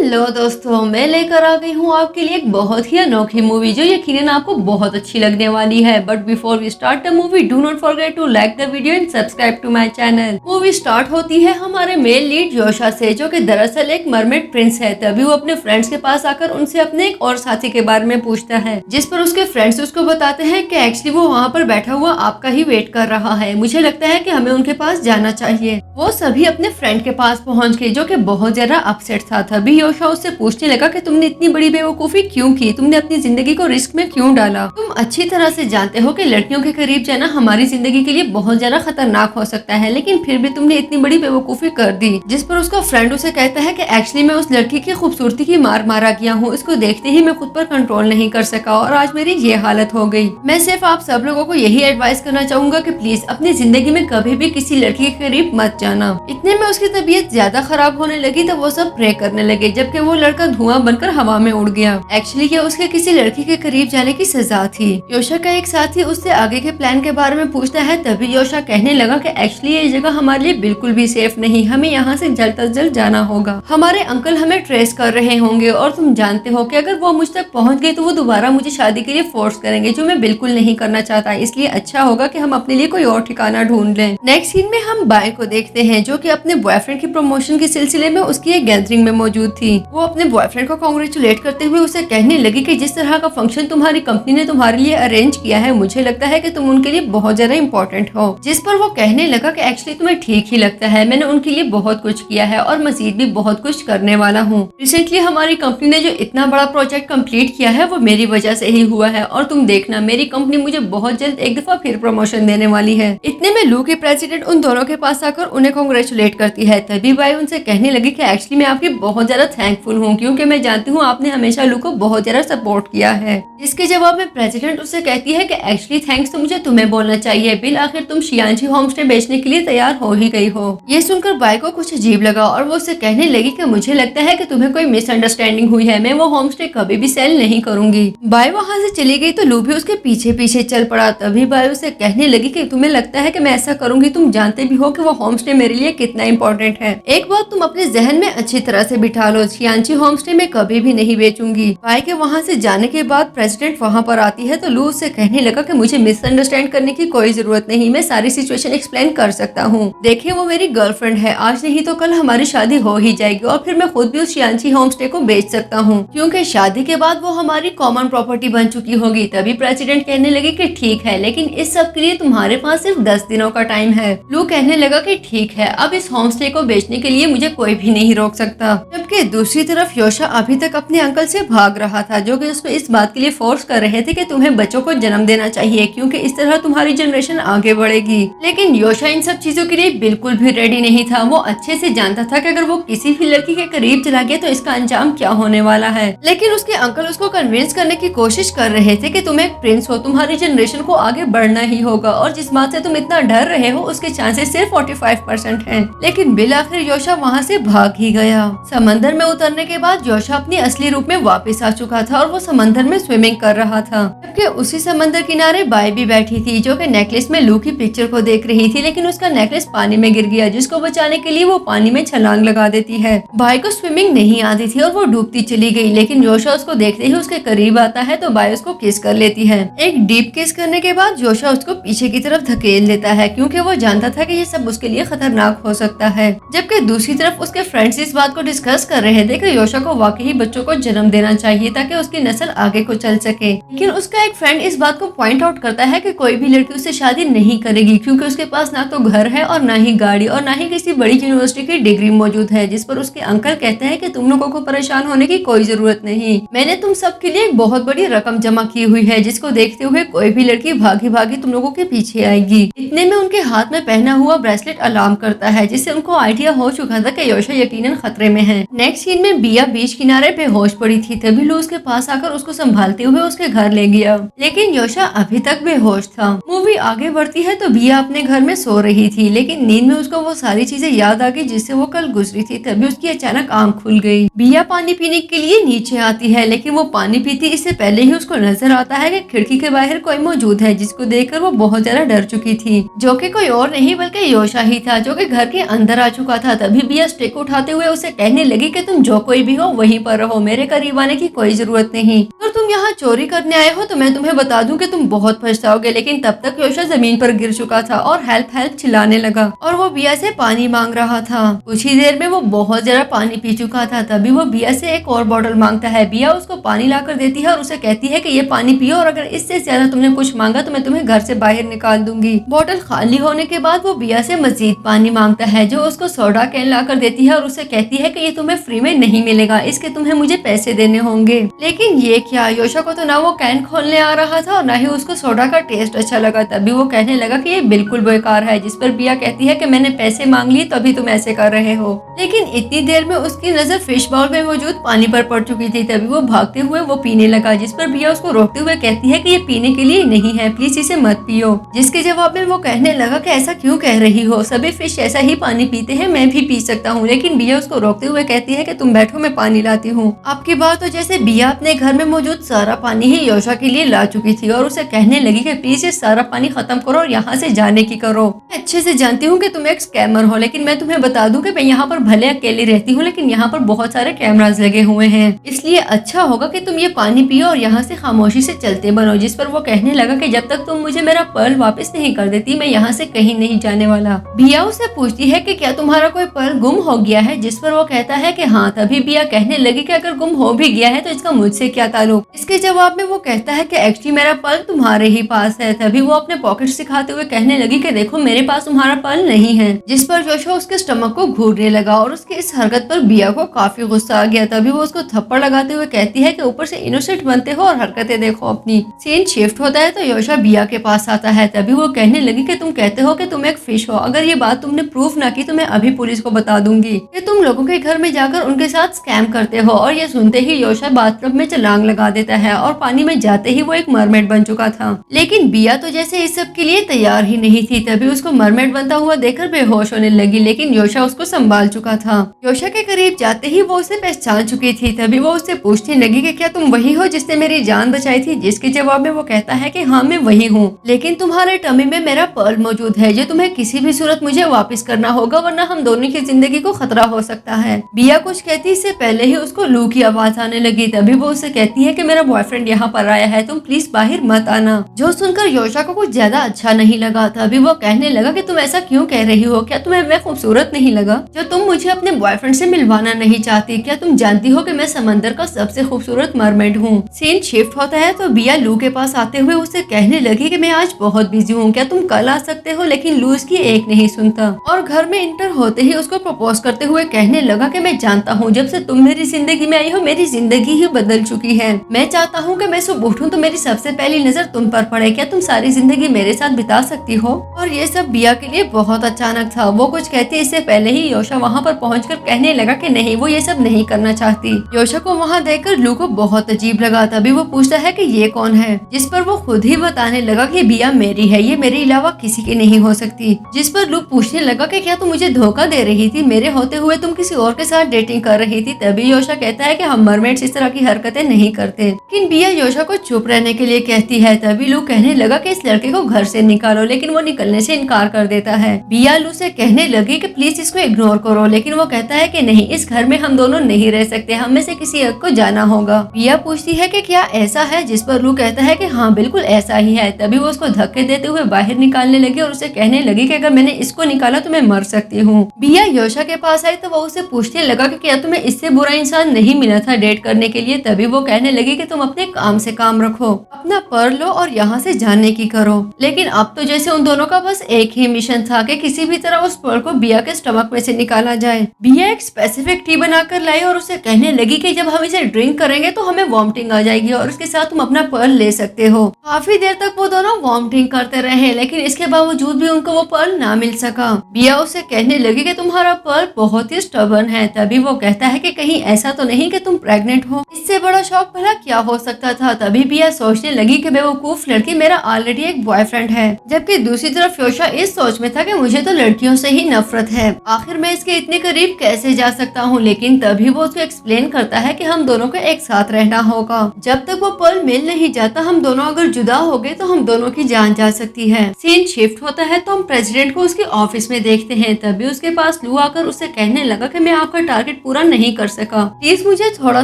Hello दोस्तों, मैं लेकर आ गई हूँ आपके लिए एक बहुत ही अनोखी मूवी जो यकीनन आपको बहुत अच्छी लगने वाली है। But before we start the movie do not forget to like the video and subscribe to my channel. Movie start होती है हमारे मेल लीड योशा से, जो कि दरअसल एक मरमेड प्रिंस है। तभी वो अपने फ्रेंड्स के पास आकर उनसे अपने एक और साथी के बारे में पूछता है, जिस पर उसके फ्रेंड्स उसको बताते हैं कि एक्चुअली वो वहाँ पर बैठा हुआ आपका ही वेट कर रहा है। मुझे लगता है कि हमें उनके पास जाना चाहिए। वो सभी अपने फ्रेंड के पास पहुँच गए, जो कि बहुत ज्यादा अपसेट था। तभी योशा उससे पूछने लगा कि तुमने इतनी बड़ी बेवकूफी क्यों की, तुमने अपनी जिंदगी को रिस्क में क्यों डाला। तुम अच्छी तरह से जानते हो कि लड़कियों के करीब जाना हमारी जिंदगी के लिए बहुत ज्यादा खतरनाक हो सकता है, लेकिन फिर भी तुमने इतनी बड़ी बेवकूफी कर दी। जिस पर उसका फ्रेंड उसे कहता है कि एक्चुअली मैं उस लड़की की खूबसूरती की मार मारा गया हूँ। इसको देखते ही मैं खुद पर कंट्रोल नहीं कर सका और आज मेरी ये हालत हो गई। मैं सिर्फ आप सब लोगों को यही एडवाइस करना चाहूंगा कि प्लीज अपनी जिंदगी में कभी भी किसी लड़की के करीब मत जाना। इतने में उसकी तबीयत ज्यादा खराब होने लगी तो वो सब प्रे करने लगे, जबकि वो लड़का धुआं बनकर हवा में उड़ गया। एक्चुअली ये उसके किसी लड़की के करीब जाने की सजा थी। योशा का एक साथी उससे आगे के प्लान के बारे में पूछता है। तभी योशा कहने लगा कि एक्चुअली ये जगह हमारे लिए बिल्कुल भी सेफ नहीं, हमें यहाँ से जल्द अज जल्द जाना होगा। हमारे अंकल हमें ट्रेस कर रहे होंगे और तुम जानते हो कि अगर वो मुझ तक पहुँच गए तो वो दोबारा मुझे शादी के लिए फोर्स करेंगे, जो मैं बिल्कुल नहीं करना चाहता। इसलिए अच्छा होगा कि हम अपने लिए कोई और ठिकाना ढूंढ लें। नेक्स्ट सीन में हम बाय को देखते हैं, जो कि अपने बॉयफ्रेंड की प्रमोशन के सिलसिले में उसकी एक गैदरिंग में मौजूद थी। वो अपने बॉयफ्रेंड को कांग्रेचुलेट करते हुए उसे कहने लगी कि जिस तरह का फंक्शन तुम्हारी कंपनी ने तुम्हारे लिए अरेंज किया है, मुझे लगता है कि तुम उनके लिए बहुत ज्यादा इम्पोर्टेंट हो। जिस पर वो कहने लगा कि एक्चुअली तुम्हें ठीक ही लगता है, मैंने उनके लिए बहुत कुछ किया है और मजीद भी बहुत कुछ करने वाला हूँ। रिसेंटली हमारी कंपनी ने जो इतना बड़ा प्रोजेक्ट कंप्लीट किया है वो मेरी वजह से ही हुआ है और तुम देखना मेरी कंपनी मुझे बहुत जल्द एक दफा फिर प्रमोशन देने वाली है। इतने में लू के प्रेसिडेंट उन दोनों के पास आकर उन्हें कांग्रेचुलेट करती है। तभी बाई उनसे कहने लगी कि एक्चुअली मैं आपकी बहुत ज्यादा थैंकफुल हूँ, क्योंकि मैं जानती हूँ आपने हमेशा लू को बहुत ज्यादा सपोर्ट किया है। इसके जवाब में प्रेसिडेंट उससे कहती है कि एक्चुअली थैंक्स तो मुझे तुम्हें बोलना चाहिए, बिल आखिर तुम शियांची होम स्टे बेचने के लिए तैयार हो ही गई हो। ये सुनकर बाई को कुछ अजीब लगा और वो उससे कहने लगी कि मुझे लगता है कि तुम्हें कोई मिसअंडरस्टैंडिंग हुई है, मैं वो होम स्टे कभी भी सेल नहीं करूंगी। बाई वहाँ से चली गई तो लू भी उसके पीछे पीछे चल पड़ा। तभी बाई उसे कहने लगी कि तुम्हें लगता है कि मैं ऐसा करूंगी, तुम जानते भी हो कि वो होम स्टे मेरे लिए कितना इम्पोर्टेंट है। एक बात तुम अपने जहन में अच्छी तरह से बिठा लो, शियांची होम स्टे में कभी भी नहीं बेचूंगी। बाई के वहाँ से जाने के बाद प्रेसिडेंट वहाँ पर आती है तो लू उससे कहने लगा कि मुझे मिसअंडरस्टैंड करने की कोई जरूरत नहीं, मैं सारी सिचुएशन एक्सप्लेन कर सकता हूँ। देखिए वो मेरी गर्लफ्रेंड है, आज नहीं तो कल हमारी शादी हो ही जाएगी और फिर मैं खुद भी उस शियांची होम स्टे को बेच सकता हूँ, क्योंकि शादी के बाद वो हमारी कॉमन प्रॉपर्टी बन चुकी होगी। तभी प्रेसिडेंट कहने लगे कि ठीक है, लेकिन इस सब के लिए तुम्हारे पास सिर्फ 10 दिनों का टाइम है। लू कहने लगा कि ठीक है, अब इस होम स्टे को बेचने के लिए मुझे कोई भी नहीं रोक सकता। जबकि दूसरी तरफ योशा अभी तक अपने अंकल से भाग रहा था, जो कि उसको इस बात के लिए फोर्स कर रहे थे कि तुम्हें बच्चों को जन्म देना चाहिए, क्योंकि इस तरह तुम्हारी जनरेशन आगे बढ़ेगी। लेकिन योशा इन सब चीजों के लिए बिल्कुल भी रेडी नहीं था। वो अच्छे से जानता था कि अगर वो किसी भी लड़की के करीब चला गया तो इसका अंजाम क्या होने वाला है। लेकिन उसके अंकल उसको कन्विंस करने की कोशिश कर रहे थे कि तुम एक प्रिंस हो, तुम्हारी जनरेशन को आगे बढ़ना ही होगा और जिस बात से तुम इतना डर रहे हो उसके चांसेस सिर्फ 45% हैं। लेकिन बिल आखिर योशा वहाँ से भाग ही गया। समंदर में उतरने के बाद योशा अपनी असली रूप में वापस आ चुका था और वो समंदर में स्विमिंग कर रहा था। जबकि उसी समंदर किनारे बाई भी बैठी थी, जो कि नेकलेस में लू की पिक्चर को देख रही थी, लेकिन उसका नेकलेस पानी में गिर गया, जिसको बचाने के लिए वो पानी में छलांग लगा देती है। बाई को स्विमिंग नहीं आती थी और वो डूबती चली गई, लेकिन योशा उसको देखते ही उसके करीब आता है तो बाई उसको किस कर लेती है। एक डीप किस करने के बाद योशा उसको पीछे की तरफ धकेल देता है, क्योंकि वो जानता था कि ये सब उसके लिए खतरनाक हो सकता है। जबकि दूसरी तरफ उसके फ्रेंड्स इस बात को डिस्कस कर रहे थे कि योशा को वाकई बच्चों को जन्म देना चाहिए ताकि उसकी नस्ल आगे को चल सके। लेकिन उसका एक फ्रेंड इस बात को पॉइंट आउट करता है कि कोई भी लड़की उससे शादी नहीं करेगी, क्योंकि उसके पास ना तो घर है और ना ही गाड़ी और ना ही किसी बड़ी यूनिवर्सिटी की डिग्री मौजूद है। जिस पर उसके अंकल कहते हैं कि तुम लोगों को परेशान होने की कोई जरूरत नहीं, मैंने तुम सब के लिए एक बहुत बड़ी रकम जमा की हुई है, जिसको देखते हुए कोई भी लड़की भागी भागी तुम लोगों के पीछे आएगी। इतने में उनके हाथ में पहना हुआ ब्रेसलेट अलार्म करता है, जिससे उनको आइडिया हो चुका था कि योशा यकीनन खतरे में है। नेक्स्ट सीन में बिया बीच किनारे बेहोश पड़ी थी। तभी लू उसके पास आकर उसको संभालते हुए उसके घर ले गया, लेकिन योशा अभी तक बेहोश था। मूवी आगे बढ़ती है तो बिया अपने घर में सो रही थी, लेकिन नींद में उसको वो सारी चीजें याद आ गई जिससे वो कल गुजरी थी। तभी उसकी अचानक आंख खुल गई। बिया पानी पीने के लिए नीचे आती है, लेकिन वो पानी पीती इससे पहले ही उसको नजर आता है कि खिड़की के बाहर कोई मौजूद है, जिसको देखकर वो बहुत ज्यादा डर चुकी थी, जो कि कोई और नहीं बल्कि योशा ही था, जो कि घर के अंदर आ चुका था। तभी बिया स्टिक उठाते हुए उसे कहने लगी कि तुम जो कोई भी हो वहीं पर रहो, मेरे करीब आने की कोई जरूरत नहीं। अगर तुम यहाँ चोरी करने आए हो तो मैं तुम्हें बता दूं कि तुम बहुत पछताओगे। लेकिन तब तक योशा जमीन पर गिर चुका था और हेल्प हेल्प चिल्लाने लगा और वो बिया से पानी मांग रहा था। कुछ ही देर में वो बहुत ज्यादा पानी पी चुका था। तभी वो बिया से एक और बॉटल मांगता है। बिया उसको पानी लाकर देती है और उसे कहती है कि ये पानी पियो और अगर इससे ज्यादा तुमने कुछ मांगा तो मैं तुम्हें घर से बाहर निकाल दूंगी। बॉटल खाली होने के बाद वो बिया से मजीद पानी मांगता है, जो उसको सोडा कैन लाकर देती है और उसे कहती है कि ये तुम्हें फ्री में नहीं मिलेगा, इसके तुम्हें मुझे पैसे देने होंगे। लेकिन ये क्या, योशा को तो ना वो कैन खोलने आ रहा था और ना ही उसको सोडा का टेस्ट अच्छा लगा। तभी वो कहने लगा कि ये बिल्कुल बेकार है, जिस पर बिया कहती है कि मैंने पैसे मांग लिए तभी तुम ऐसे कर रहे हो। लेकिन इतनी देर में उसकी नजर फिश बाउल में मौजूद पानी पर पड़ चुकी थी। तभी वो भागते हुए वो पीने लगा, जिस पर बिया उसको रोकते हुए कहती है कि ये पीने के लिए नहीं है, प्लीज इसे मत पियो। जिसके जवाब में वो कहने लगा कि ऐसा क्यों कह रही हो, सभी फिश ऐसा ही पानी पीते हैं, मैं भी पी सकता हूँ। लेकिन बिया उसको रोकते हुए कहती है कि तुम बैठो, मैं पानी लाती हूँ। आपकी बात तो जैसे बिया अपने घर में मौजूद सारा पानी ही योशा के लिए ला चुकी थी और उसे कहने लगी कि प्लीज ये सारा पानी खत्म करो और यहाँ से जाने की करो। मैं अच्छे से जानती हूँ कि तुम एक स्कैमर हो, लेकिन मैं तुम्हें बता दूं कि मैं यहाँ पर भले अकेली रहती हूँ लेकिन यहाँ पर बहुत सारे कैमरास लगे हुए हैं, इसलिए अच्छा होगा कि तुम ये पानी पियो और यहाँ से खामोशी से चलते बनो। जिस पर वो कहने लगा कि जब तक तुम मुझे मेरा पर्ल वापस नहीं कर देती मैं यहाँ से कहीं नहीं जाने वाला। बिया उसे पूछती है कि क्या तुम्हारा कोई पर्ल गुम हो गया है, जिस पर वो कहता है कि हाँ। तभी बिया कहने लगी कि अगर गुम हो भी गया है तो इसका मुझसे क्या ताल्लुक। इसके जवाब में वो कहता है कि एक्चुअली मेरा पर्ल तुम्हारे ही पास है। तभी वो अपने पॉकेट दिखाते हुए कहने लगी कि देखो मेरे पास तुम्हारा पर्ल नहीं है। जिस पर योशा उसके स्टमक को घूरने लगा और उसकी इस हरकत पर बिया को काफी गुस्सा आ गया। तभी वो उसको थप्पड़ लगाते हुए कहती है कि ऊपर से इनोसेंट बनते हो और हरकतें देखो अपनी। सीन शिफ्ट होता है तो योशा बिया के पास आता है। तभी वो कहने लगी कि तुम कहते हो कि तुम एक फिश हो, अगर ये बात तुमने प्रूफ ना की तो मैं अभी पुलिस को बता दूंगी कि तुम लोगों के घर में जाकर उनके साथ स्कैम करते हो। और ये सुनते ही योशा बाथटब में छलांग लगा देता है और पानी में जाते ही वो एक मरमेड बन चुका था। लेकिन बिया तो जैसे इस सब के लिए तैयार ही नहीं थी। तभी उसको मरमेड बनता हुआ देखकर बेहोश होने लगी, लेकिन योशा उसको संभाल चुका था। योशा के करीब जाते ही वो उसे पहचान चुकी थी। तभी वो उससे पूछने लगी कि क्या तुम वही हो जिसने मेरी जान बचाई थी। जिसके जवाब में वो कहता है कि हाँ मैं वही हूँ, लेकिन तुम्हारे टमी में मेरा पर्ल मौजूद है जो तुम्हें किसी भी सूरत मुझे वापस करना होगा, वरना हम दोनों की जिंदगी को खतरा हो सकता है। बिया कुछ कहती इससे पहले ही उसको लू की आवाज आने लगी। तभी वो उसे कहती है कि मेरा बॉयफ्रेंड यहाँ पर आया है, तुम प्लीज बाहर मत आना। जो सुनकर योशा को कुछ ज्यादा अच्छा नहीं लगा। तभी वो कहने लगा कि तुम ऐसा क्यों कह रही हो, क्या तुम्हें मैं खूबसूरत नहीं लगा जो तुम मुझे अपने बॉयफ्रेंड से मिलवाना नहीं चाहती। क्या तुम जानती हो कि मैं समंदर का सबसे खूबसूरत मरमेड हूँ। सीन शिफ्ट होता है तो बिया लू के पास आते हुए उससे कहने लगी कि मैं आज बहुत बिजी हूँ, क्या तुम कल आ सकते हो। लेकिन लू उसकी एक नहीं सुनता और घर में इंटर होते ही उसको प्रपोज करते हुए कहने लगा कि मैं जानता हूँ जब से तुम मेरी जिंदगी में आई हो मेरी जिंदगी ही बदल चुकी है। मैं चाहता हूँ कि मैं सुबह उठूं तो मेरी सबसे पहली नजर तुम पर पड़े, क्या तुम सारी जिंदगी मेरे साथ बिता सकती हो। और ये सब बिया के लिए बहुत अचानक था। वो कुछ कहती इससे पहले ही योशा वहाँ पर पहुंचकर कहने लगा कि नहीं वो ये सब नहीं करना चाहती। योशा को वहाँ देखकर लू को बहुत अजीब लगा। तभी वो पूछता है कि ये कौन है, जिस पर वो खुद ही बताने लगा कि बिया मेरी है, ये मेरे अलावा किसी की नहीं हो सकती। जिस पर लू पूछने लगा कि क्या तुम मुझे धोखा दे रही थी, मेरे होते हुए तुम किसी और के साथ डेटिंग कर रही थी। तभी योशा कहता है कि हम मरमेड्स इस तरह की हरकतें नहीं करते। लेकिन बिया योशा को चुप रहने के लिए कहती है। तभी लू कहने लगा कि इस लड़के को घर से निकालो, लेकिन वो निकलने से इनकार कर देता है। बिया लू से कहने लगी कि प्लीज इसको इग्नोर करो, लेकिन वो कहता है कि नहीं, इस घर में हम दोनों नहीं रह सकते, हम में से किसी एक को जाना होगा। बिया पूछती है कि क्या ऐसा है, जिस पर लू कहता है कि हाँ बिल्कुल ऐसा ही है। तभी वो उसको धक्के देते हुए बाहर निकालने लगी और उसे कहने लगी कि अगर मैंने इसको निकाला तो मैं मर सकती हूँ। बिया योशा के पास आई तो वो उसे पूछने लगा कि क्या तुम्हें इससे बुरा इंसान नहीं मिला था डेट करने के लिए। तभी वो कहने लगी कि तुम अपने काम से काम रखो, अपना पर्ल लो और यहाँ से जाने की करो। लेकिन अब तो जैसे उन दोनों का बस एक ही मिशन था कि किसी भी तरह उस पर्ल को बिया के स्टमक में से निकाला जाए। बिया एक स्पेसिफिक टी बनाकर लाई और उसे कहने लगी कि जब हम इसे ड्रिंक करेंगे तो हमें वॉमिटिंग आ जाएगी और उसके साथ तुम अपना पर्ल ले सकते हो। काफी देर तक वो दोनों वॉमिटिंग करते रहे, लेकिन इसके बावजूद भी उनको वो पर्ल ना मिल सका। बिया उसे कहने लगी कि तुम्हारा पर्ल बहुत ही स्टबर्न है। तभी वो कहता है कि कहीं ऐसा तो नहीं कि तुम प्रेग्नेंट हो, इससे बड़ा शौक भला क्या हो सकता था। तभी बिया सोचने लगी कि बेवकूफ लड़की, मेरा ऑलरेडी एक बॉयफ्रेंड है। जबकि दूसरी तरफ योशा इस सोच में था कि मुझे तो लड़कियों से ही नफरत है, आखिर मैं इसके इतने करीब कैसे जा सकता हूँ। लेकिन तभी वो उसको एक्सप्लेन करता है कि हम दोनों को एक साथ रहना होगा, जब तक वो पर्ल मिल नहीं जाता हम दोनों अगर जुदा हो गए तो हम दोनों की जान जा सकती है। सीन शिफ्ट होता है तो हम प्रेसिडेंट को उसके ऑफिस में देखते हैं। तभी उसके पास लू आकर उसे कहने लगा कि मैं आपका टारगेट पूरा नहीं कर सका, प्लीज मुझे थोड़ा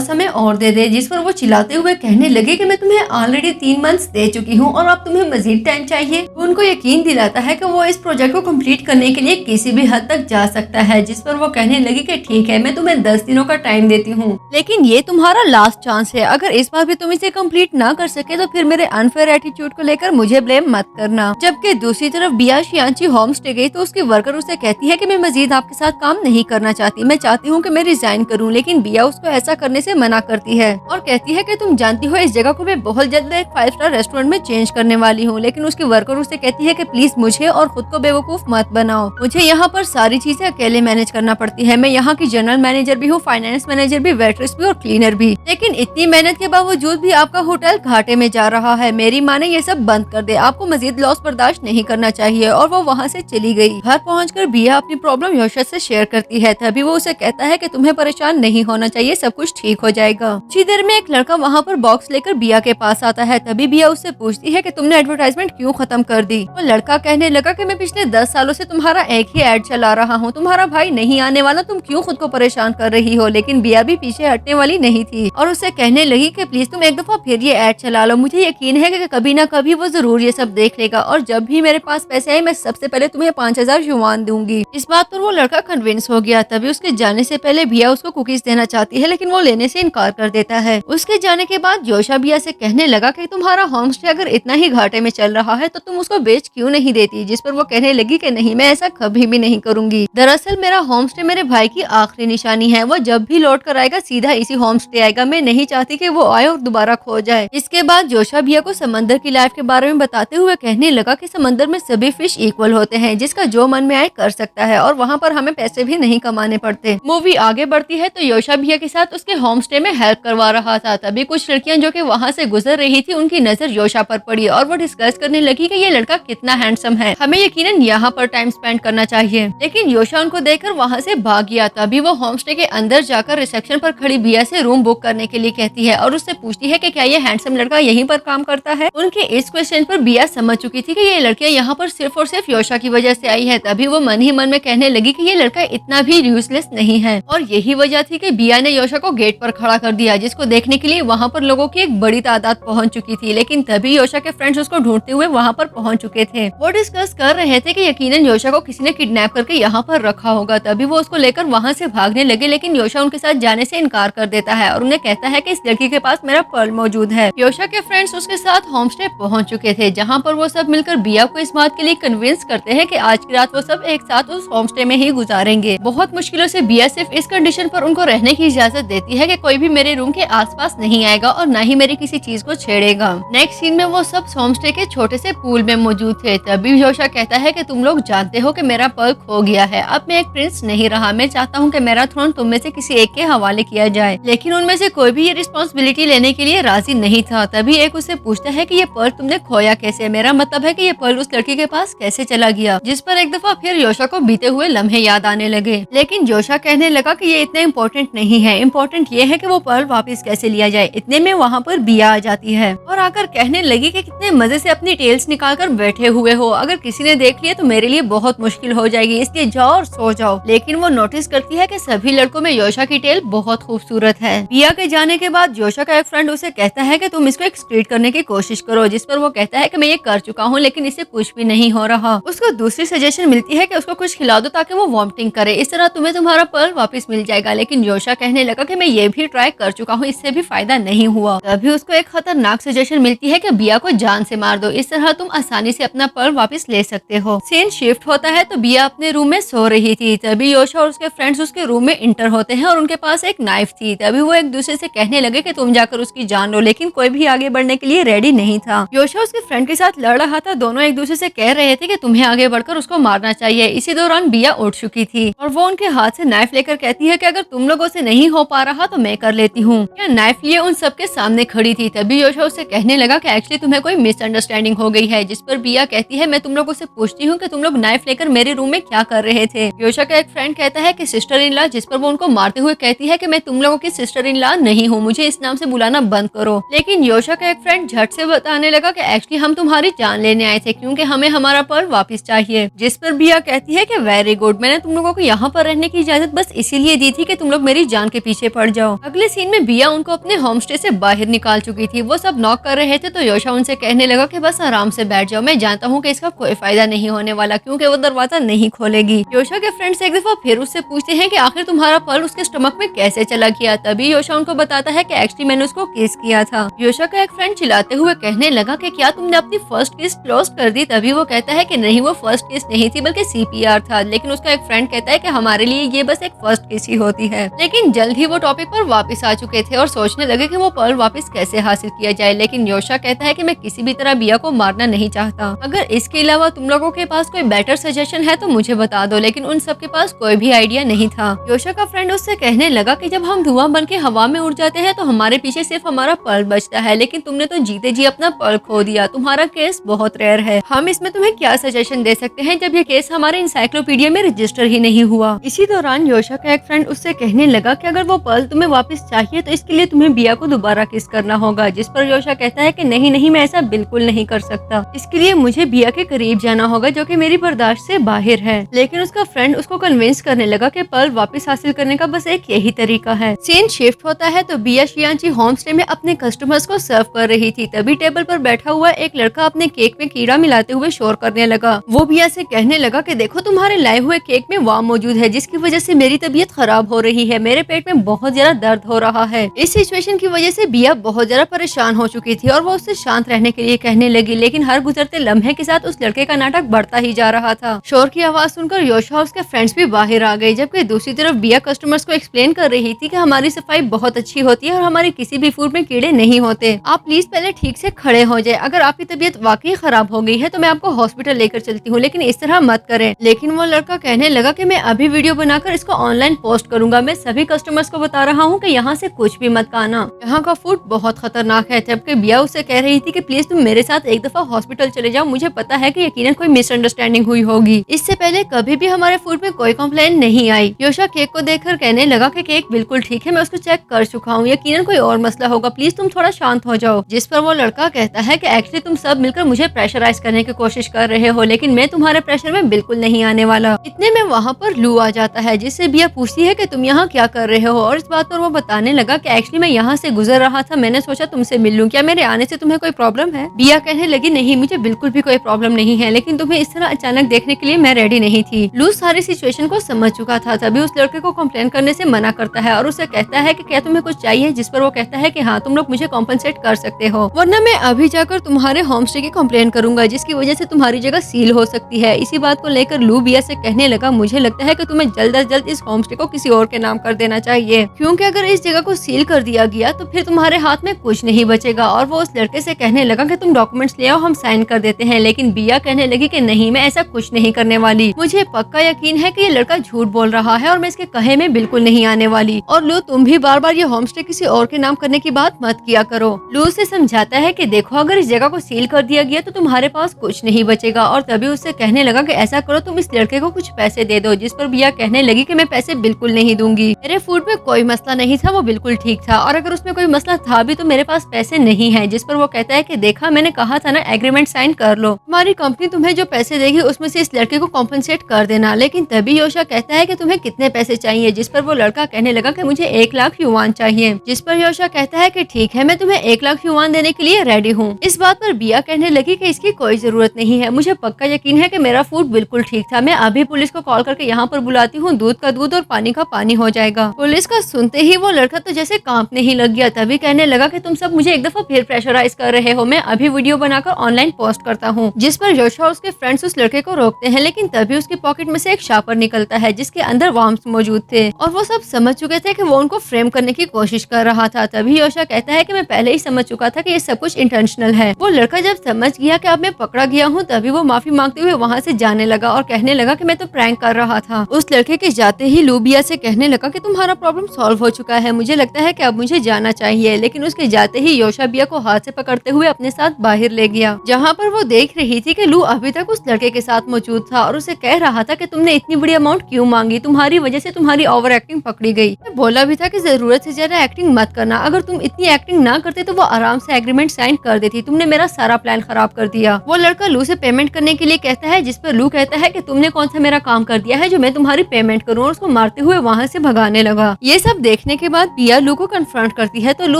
समय और दे दे। जिस पर वो चिल्लाते हुए कहने लगे कि मैं तुम्हें ऑलरेडी 3 मंथ्स दे चुकी हूँ और अब तुम्हें मजीद टाइम चाहिए। वो उनको यकीन दिलाता है कि वो इस प्रोजेक्ट को कंप्लीट करने के लिए किसी भी हद तक जा सकता है। जिस पर वो कहने लगी कि ठीक है, मैं तुम्हें 10 दिनों का टाइम देती हूँ, लेकिन ये तुम्हारा लास्ट चांस है। अगर इस बार भी तुम इसे कंप्लीट ना कर सके तो फिर मेरे अनफेयर एटीट्यूड को लेकर मुझे ब्लेम मत करना। जबकि दूसरी तरफ बिया शियांची होम स्टे गई तो उसकी वर्कर उसे कहती है कि मैं मजीद आपके साथ काम नहीं करना चाहती, मैं चाहती हूँ कि मैं रिजाइन करूँ। लेकिन बिया उसको ऐसा करने से मना करती है और कहती है कि तुम जानती हो इस जगह को मैं बहुत जल्द एक 5 स्टार रेस्टोरेंट में चेंज करने वाली हूँ। लेकिन उसकी वर्कर उसे कहती है कि प्लीज मुझे और खुद को बेवकूफ मत बनाओ, मुझे यहाँ पर सारी चीजें अकेले मैनेज करना पड़ती है। मैं यहाँ की जनरल मैनेजर भी हूँ, फाइनेंस मैनेजर भी, वेट्रेस भी और क्लीनर भी। लेकिन इतनी मेहनत के बावजूद भी आपका होटल घाटे में जा रहा है। मेरी माँ ने ये सब बंद कर दे, आपको मजीद लॉस बर्दाश्त नहीं करना चाहिए। और वो वहाँ से चली गई। घर पहुँचकर बिया अपनी प्रॉब्लम योशा से शेयर करती है। तभी वो उसे कहता है कि तुम्हें परेशान नहीं होना चाहिए, सब कुछ ठीक हो जाएगा। कुछ देर में एक लड़का वहाँ पर बॉक्स लेकर बिया के पास आता है। तभी बिया उससे पूछती है कि तुमने एडवर्टाइजमेंट क्यों खत्म कर दी। तो लड़का कहने लगा कि मैं पिछले 10 सालों से तुम्हारा एक ही एड चला रहा हूँ, तुम्हारा भाई नहीं आने वाला, तुम क्यों खुद को परेशान कर रही हो। लेकिन बिया भी पीछे हटने वाली नहीं थी और उससे कहने लगी कि प्लीज तुम एक दफा फिर ये एड चला लो, मुझे यकीन है कि कभी ना कभी वो जरूर ये सब देख लेगा और जब भी मेरे पास पैसे आए मैं सबसे पहले तुम्हें 5000 युआन दूंगी। इस बात पर वो लड़का कन्विंस हो गया। तभी उसके जाने से पहले बिया उसको कुकीज देना चाहती है लेकिन वो लेने से इनकार कर देता है। उसके जाने के बाद योशा बिया से कहने लगा कि तुम्हारा होम स्टे अगर इतना ही घाटे में चल रहा है तो तुम उसको बेच क्यों नहीं देती। जिस पर वो कहने लगी कि नहीं, मैं ऐसा कभी भी नहीं करूंगी। दरअसल मेरा होम स्टे मेरे भाई की आखिरी निशानी है, वो जब भी लौट कर आएगा सीधा इसी होम स्टे आएगा, मैं नहीं चाहती कि वो आए और दोबारा खो जाए। इसके बाद जोशा बिया को समंदर की लाइफ के बारे में बताते हुए कहने लगा कि समंदर में सभी फिश इक्वल होते हैं, जिसका जो मन में आए कर सकता है और वहाँ पर हमें पैसे भी नहीं कमाने पड़ते। मूवी आगे बढ़ती है तो योशा बिया के साथ उसके होम स्टे में हेल्प करवा रहा था। तभी कुछ लड़कियां जो कि वहाँ से गुजर रही थी उनकी नजर योशा पर पड़ी और वो डिस्कस करने लगी कि ये लड़का कितना हैंडसम है, हमें यकीनन यहाँ पर टाइम स्पेंड करना चाहिए। लेकिन योशा उनको देखकर वहाँ से भाग गया। तभी वो होम स्टे के अंदर जाकर रिसेप्शन पर खड़ी बिया से रूम बुक करने के लिए कहती है और उससे पूछती है कि क्या ये हैंडसम लड़का यहीं पर काम करता है। उनके इस क्वेश्चन पर बिया समझ चुकी थी कि ये लड़कियां यहाँ पर सिर्फ और सिर्फ योशा की वजह से आई है। तभी वो मन ही मन में कहने लगी कि ये लड़का इतना भी यूजलेस नहीं है और यही वजह थी कि बिया ने योशा को गेट पर खड़ा कर दिया, जिसको देखने के लिए वहाँ पर लोगों की एक बड़ी तादाद पहुँच चुकी थी। लेकिन तभी योशा के फ्रेंड्स उसको ढूंढते हुए वहाँ पर पहुँच चुके थे। वो डिस्कस कर रहे थे कि यकीनन योशा को किसी ने किडनैप करके यहाँ पर रखा होगा। तभी वो उसको लेकर वहाँ से भागने लगे लेकिन योशा उनके साथ जाने से इनकार कर देता है और उन्हें कहता है कि इस लड़की के पास मेरा पर्ल मौजूद है। योशा के फ्रेंड्स उसके साथ होम स्टे पहुँच चुके थे, जहाँ पर वो सब मिलकर बिया को इस बात के लिए कन्विंस करते हैं कि आज की रात वो सब एक साथ उस होम स्टे में ही गुजारेंगे। बहुत मुश्किलों से बिया सिर्फ इस कंडीशन पर उनको रहने की इजाजत देती है कि कोई भी मेरे रूम के आसपास नहीं आएगा और न ही मेरी किसी चीज को छेड़ेगा। नेक्स्ट सीन में वो सब होम स्टे के छोटे से पूल में मौजूद थे। तभी योशा कहता है कि तुम लोग जानते हो कि मेरा पर्ल खो गया है, अब मैं एक प्रिंस नहीं रहा, मैं चाहता हूँ कि मेरा थ्रोन तुम में से किसी एक के हवाले किया जाए। लेकिन उनमें से कोई भी ये रिस्पॉन्सिबिलिटी लेने के लिए राजी नहीं था। तभी एक उससे पूछता है कि ये पर्ल तुमने खोया कैसे, मेरा मतलब है कि ये पर्ल उस लड़की के पास कैसे चला गया। जिस पर एक दफा फिर योशा को बीते हुए लम्हे याद आने लगे। लेकिन योशा कहने लगा कि ये इतना इम्पोर्टेंट नहीं है, इम्पोर्टेंट ये है कि वो पर्ल वापस कैसे लिया जाए। इतने में वहाँ पर बिया आ जाती है और आकर कहने लगी कि कितने मजे से अपनी टेल्स निकाल कर बैठे हुए हो, अगर किसी ने देख लिया तो मेरे लिए बहुत मुश्किल हो जाएगी, इसलिए जाओ और सो जाओ। लेकिन वो नोटिस करती है कि सभी लड़कों में योशा की टेल बहुत खूबसूरत है। बिया के जाने के बाद योशा का एक फ्रेंड उसे कहता है कि तुम इसको एक्सक्रीट करने की कोशिश करो। जिस पर वो कहता है कि मैं ये कर चुका हूँ लेकिन इससे कुछ भी नहीं हो रहा। उसको दूसरी सजेशन मिलती है कि उसको कुछ खिला दो ताकि वो वॉमिटिंग करे, इस तरह तुम्हें तुम्हारा पर्ल वापस मिल जाएगा। लेकिन योशा कहने लगा कि मैं ये भी ट्राई कर चुका हूँ, इससे भी फायदा नहीं हुआ। तभी उसको एक खतरनाक सजेशन मिलती है कि बिया को जान से मार दो, इस तरह तुम आसानी से अपना पर्ल वापस ले सकते हो। सीन शिफ्ट होता है तो बिया अपने रूम में सो रही थी। तभी योशा और उसके फ्रेंड्स उसके रूम में इंटर होते हैं और उनके पास एक नाइफ थी। तभी वो एक दूसरे से कहने लगे कि तुम जाकर उसकी जान लो, लेकिन कोई भी आगे बढ़ने के लिए रेडी नहीं था। योशा उसके फ्रेंड के साथ लड़ रहा था, दोनों एक दूसरे से कह रहे थे कि तुम्हें आगे बढ़कर उसको मारना चाहिए। इसी दौरान बिया उठ चुकी थी और वो उनके हाथ से नाइफ लेकर कहती है कि अगर तुम लोगों से नहीं हो पा रहा तो मैं कर लेती हूँ। यह नाइफ लिए उन सबके सामने खड़ी थी। तभी योशा उससे कहने लगा कि एक्चुअली तुम्हें कोई मिसअंडरस्टैंडिंग हो गई है। जिस पर बिया कहती है मैं तुम लोगों से पूछती हूँ कि तुम लोग नाइफ लेकर मेरे रूम में क्या कर रहे थे। योशा का एक फ्रेंड कहता है कि सिस्टर इन लॉ, जिस पर वो उनको मारते हुए कहती है कि मैं तुम लोगों की सिस्टर इन लॉ नहीं हूँ, मुझे इस नाम से बुलाना बंद करो। लेकिन योशा का एक फ्रेंड झट से बताने लगा कि एक्चुअली हम तुम्हारी जान लेने आए थे क्योंकि हमें हमारा पर्ल वापस चाहिए। जिस पर बिया कहती है कि वेरी गुड, मैंने तुम लोगों को यहाँ पर रहने की इजाजत बस इसीलिए ये दी थी कि तुम लोग मेरी जान के पीछे पड़ जाओ। अगले सीन में बिया उनको अपने होम स्टे से बाहर निकाल चुकी थी। वो सब नॉक कर रहे थे तो योशा उनसे कहने लगा कि बस आराम से बैठ जाओ, मैं जानता हूँ कि इसका कोई फायदा नहीं होने वाला क्योंकि वो दरवाजा नहीं खोलेगी। योशा के फ्रेंड्स एक दफा फिर उससे पूछते हैं कि आखिर तुम्हारा पर्ल उसके स्टमक में कैसे चला गया। तभी योशा उनको बताता है कि एक्चुअली मैंने उसको किस किया था। योशा का एक फ्रेंड चिल्लाते हुए कहने लगा कि क्या तुमने अपनी फर्स्ट किस क्लोज कर दी। तभी वो कहता है कि नहीं, वो फर्स्ट किस नहीं थी बल्कि CPR था। लेकिन उसका एक फ्रेंड कहता है कि हमारे लिए ये बस एक फर्स्ट किस ही होती है। लेकिन जल्द ही वो टॉपिक पर वापस आ चुके थे और सोचने लगे कि वो पर्ल वापस कैसे हासिल किया जाए। लेकिन योशा कहता है कि मैं किसी भी तरह बिया को मारना नहीं चाहता। अगर इसके अलावा तुम लोगों के पास कोई बेटर सजेशन है तो मुझे बता दो। लेकिन उन सब के पास कोई भी आइडिया नहीं था। योशा का फ्रेंड उससे कहने लगा कि जब हम धुआं बन के हवा में उड़ जाते हैं तो हमारे पीछे सिर्फ हमारा पर्ल बचता है, लेकिन तुमने तो जीते जी अपना पर्ल खो दिया। तुम्हारा केस बहुत रेयर है, हम इसमें तुम्हें क्या सजेशन दे सकते हैं जब ये केस हमारे इंसाइक्लोपीडिया में रजिस्टर ही नहीं हुआ। इसी दौरान योशा का एक फ्रेंड उससे कहने लगा कि अगर वो पर्ल तुम्हें वापस चाहिए तो इसके लिए तुम्हें बिया को दोबारा किस करना होगा। जिस पर योशा कहता है कि नहीं नहीं, मैं ऐसा बिल्कुल नहीं कर सकता, इसके लिए मुझे बिया के करीब जाना होगा जो कि मेरी बर्दाश्त से बाहर है। लेकिन उसका फ्रेंड उसको कन्विंस करने लगा कि पर्ल वापस हासिल करने का बस एक यही तरीका है। सीन शिफ्ट होता है तो बिया शियांची होम स्टे में अपने कस्टमर्स को सर्व कर रही थी। तभी टेबल पर बैठा हुआ एक लड़का अपने केक में कीड़ा मिलाते हुए शोर करने लगा। वो बिया से कहने लगा कि देखो तुम्हारे लाए हुए केक में वाम मौजूद है जिसकी वजह से मेरी तबीयत खराब हो रही है, मेरे पेट में बहुत ज्यादा दर्द हो रहा है। इस सिचुएशन की वजह से बिया बहुत ज्यादा परेशान हो चुकी थी और वो उससे शांत रहने के लिए कहने लगी। लेकिन हर गुजरते लम्हे के साथ उस लड़के का नाटक बढ़ता ही जा रहा था। शोर की आवाज सुनकर योशा और उसके फ्रेंड्स भी बाहर आ गए, जबकि दूसरी तरफ बिया कस्टमर्स को एक्सप्लेन कर रही थी कि हमारी सफाई बहुत अच्छी होती है और हमारे किसी भी फूड में कीड़े नहीं होते। आप प्लीज पहले ठीक से खड़े हो जाए। अगर आपकी तबीयत वाकई खराब हो गई है तो मैं आपको हॉस्पिटल लेकर चलती हूँ, लेकिन इस तरह मत करें। लेकिन वो लड़का कहने लगा कि मैं अभी वीडियो बनाकर इसको ऑनलाइन पोस्ट करूंगा। मैं सभी कस्टमर्स को बता रहा हूँ कि यहाँ से कुछ भी मत खाना, यहाँ का फूड बहुत खतरनाक है। जबकि बिया उससे कह रही थी कि प्लीज तुम मेरे साथ एक दफा हॉस्पिटल चले जाओ, मुझे पता है कि यकीनन कोई मिसअंडरस्टैंडिंग हुई होगी। इससे पहले कभी भी हमारे फूड में कोई कंप्लेन नहीं आई। योशा केक को देखकर कहने लगा कि केक बिल्कुल ठीक है, मैं उसको चेक कर चुका हूँ, यकीनन कोई और मसला होगा, प्लीज तुम थोड़ा शांत हो जाओ। जिस पर वो लड़का कहता है कि एक्चुअली तुम सब मिलकर मुझे प्रेशराइज करने की कोशिश कर रहे हो, लेकिन मैं तुम्हारे प्रेशर में बिल्कुल नहीं आने वाला। इतने में वहाँ पर लू आ जाता है जिससे बिया पूछती है कि तुम यहाँ क्या कर रहे हो। और इस बात पर वो बताने लगा कि एक्चुअली मैं यहाँ से गुजर रहा था, मैंने सोचा तुमसे मिल लूं, क्या मेरे आने से तुम्हें कोई प्रॉब्लम है। बिया कहने लगी नहीं, मुझे बिल्कुल भी कोई प्रॉब्लम नहीं है, लेकिन तुम्हें इस तरह अचानक देखने के लिए मैं रेडी नहीं थी। लू सारी सिचुएशन को समझ चुका था। तभी उस लड़के को कंप्लेन करने से मना करता है और उसे कहता है कि क्या तुम्हें कुछ चाहिए। जिस पर वो कहता है कि हाँ, तुम लोग मुझे कॉम्पनसेट कर सकते हो, वरना मैं अभी जाकर तुम्हारे होम स्टे की कंप्लेन करूंगा जिसकी वजह से तुम्हारी जगह सील हो सकती है। इसी बात को लेकर लू बिया से कहने लगा मुझे लगता है कि तुम्हें जल्द अज जल्द इस होम स्टे को किसी और के नाम कर देना चाहिए, क्योंकि अगर इस जगह को सील कर दिया गया तो फिर तुम्हारे हाथ में कुछ नहीं बचेगा। और वो उस लड़के से कहने लगा कि तुम डॉक्यूमेंट्स ले आओ, हम साइन कर देते हैं। लेकिन बिया कहने लगी कि नहीं, मैं ऐसा कुछ नहीं करने वाली, मुझे पक्का यकीन है कि ये लड़का झूठ बोल रहा है और मैं इसके कहे में बिल्कुल नहीं आने वाली। और लू तुम भी बार बार ये होम स्टे किसी और के नाम करने की बात मत किया करो। लू उसे समझाता है कि देखो अगर इस जगह को सील कर दिया गया तो तुम्हारे पास कुछ नहीं बचेगा। और तभी उससे कहने लगा कि ऐसा करो, तुम इस लड़के को कुछ पैसे दे दो। जिस पर बिया कहने लगी कि मैं पैसे बिल्कुल नहीं दूंगी, मेरे फूड में कोई मसला नहीं था, वो बिल्कुल ठीक था, और अगर उसमें कोई मसला था भी तो मेरे पास पैसे नहीं है। जिस पर वो कहता है कि देखा, मैंने कहा था ना, एग्रीमेंट साइन कर लो, हमारी कंपनी तुम्हें जो पैसे देगी उसमें से इस लड़के को कॉम्पनसेट कर देना। लेकिन तभी योशा कहता है कि तुम्हें कितने पैसे चाहिए। जिस पर वो लड़का कहने लगा कि मुझे 1 लाख युआन चाहिए। जिस पर योशा कहता है कि ठीक है, मैं तुम्हें 1 लाख युआन देने के लिए रेडी हूँ। इस बात पर बिया कहने लगी कि इसकी कोई जरूरत नहीं है, मुझे पक्का यकीन है कि मेरा फूड बिल्कुल ठीक था, मैं अभी पुलिस को कॉल करके यहाँ पर बुलाती हूँ, दूध का दूध और पानी का पानी हो जाएगा। पुलिस का सुनते ही वो लड़का तो जैसे कांपने ही लग गया। तभी कहने लगा कि तुम सब मुझे एक दफा फिर प्रेशराइज कर रहे हो, मैं अभी वीडियो बनाकर ऑनलाइन पोस्ट करता हूँ। जिस पर योशा और उसके फ्रेंड्स उस लड़के को रोकते हैं, लेकिन तभी उसकी पॉकेट में से एक शापर निकलता है जिसके अंदर वर्म्स मौजूद थे और वो सब समझ चुके थे कि वो उनको फ्रेम करने की कोशिश कर रहा था। तभी योशा कहता है कि मैं पहले ही समझ चुका था कि ये सब कुछ इंटेंशनल है। वो लड़का जब समझ गया कि अब मैं पकड़ा गया हूँ तभी वो माफी मांगते हुए वहाँ से जाने लगा और कहने लगा कि मैं तो प्रैंक कर रहा था। उस लड़के के जाते ही लूबिया से कहने लगा कि तुम्हारा प्रॉब्लम सॉल्व हो चुका है, मुझे लगता है कि अब मुझे जाना चाहिए। लेकिन उसके जाते ही योशा बिया को हाथ से पकड़ते हुए अपने साथ बाहर ले गया, जहाँ पर वो देख रही थी कि लू अभी तक उस लड़के के साथ मौजूद था और उसे कह रहा था कि तुमने इतनी बड़ी अमाउंट क्यों मांगी, तुम्हारी वजह से तुम्हारी ओवर एक्टिंग पकड़ी गई। मैं बोला भी था कि जरूरत से ज्यादा एक्टिंग मत करना, अगर तुम इतनी एक्टिंग ना करते तो वो आराम से एग्रीमेंट साइन कर देती, तुमने मेरा सारा प्लान खराब कर दिया। वो लड़का लू से पेमेंट करने के लिए कहता है, जिस पर लू कहता है कि तुमने कौन सा मेरा काम कर दिया है जो मैं तुम्हारी पेमेंट करूँ, और उसको मारते चिल्लाते हुए वहाँ से भगाने लगा। ये सब देखने के बाद बिया लू को कन्फ्रंट करती है तो लू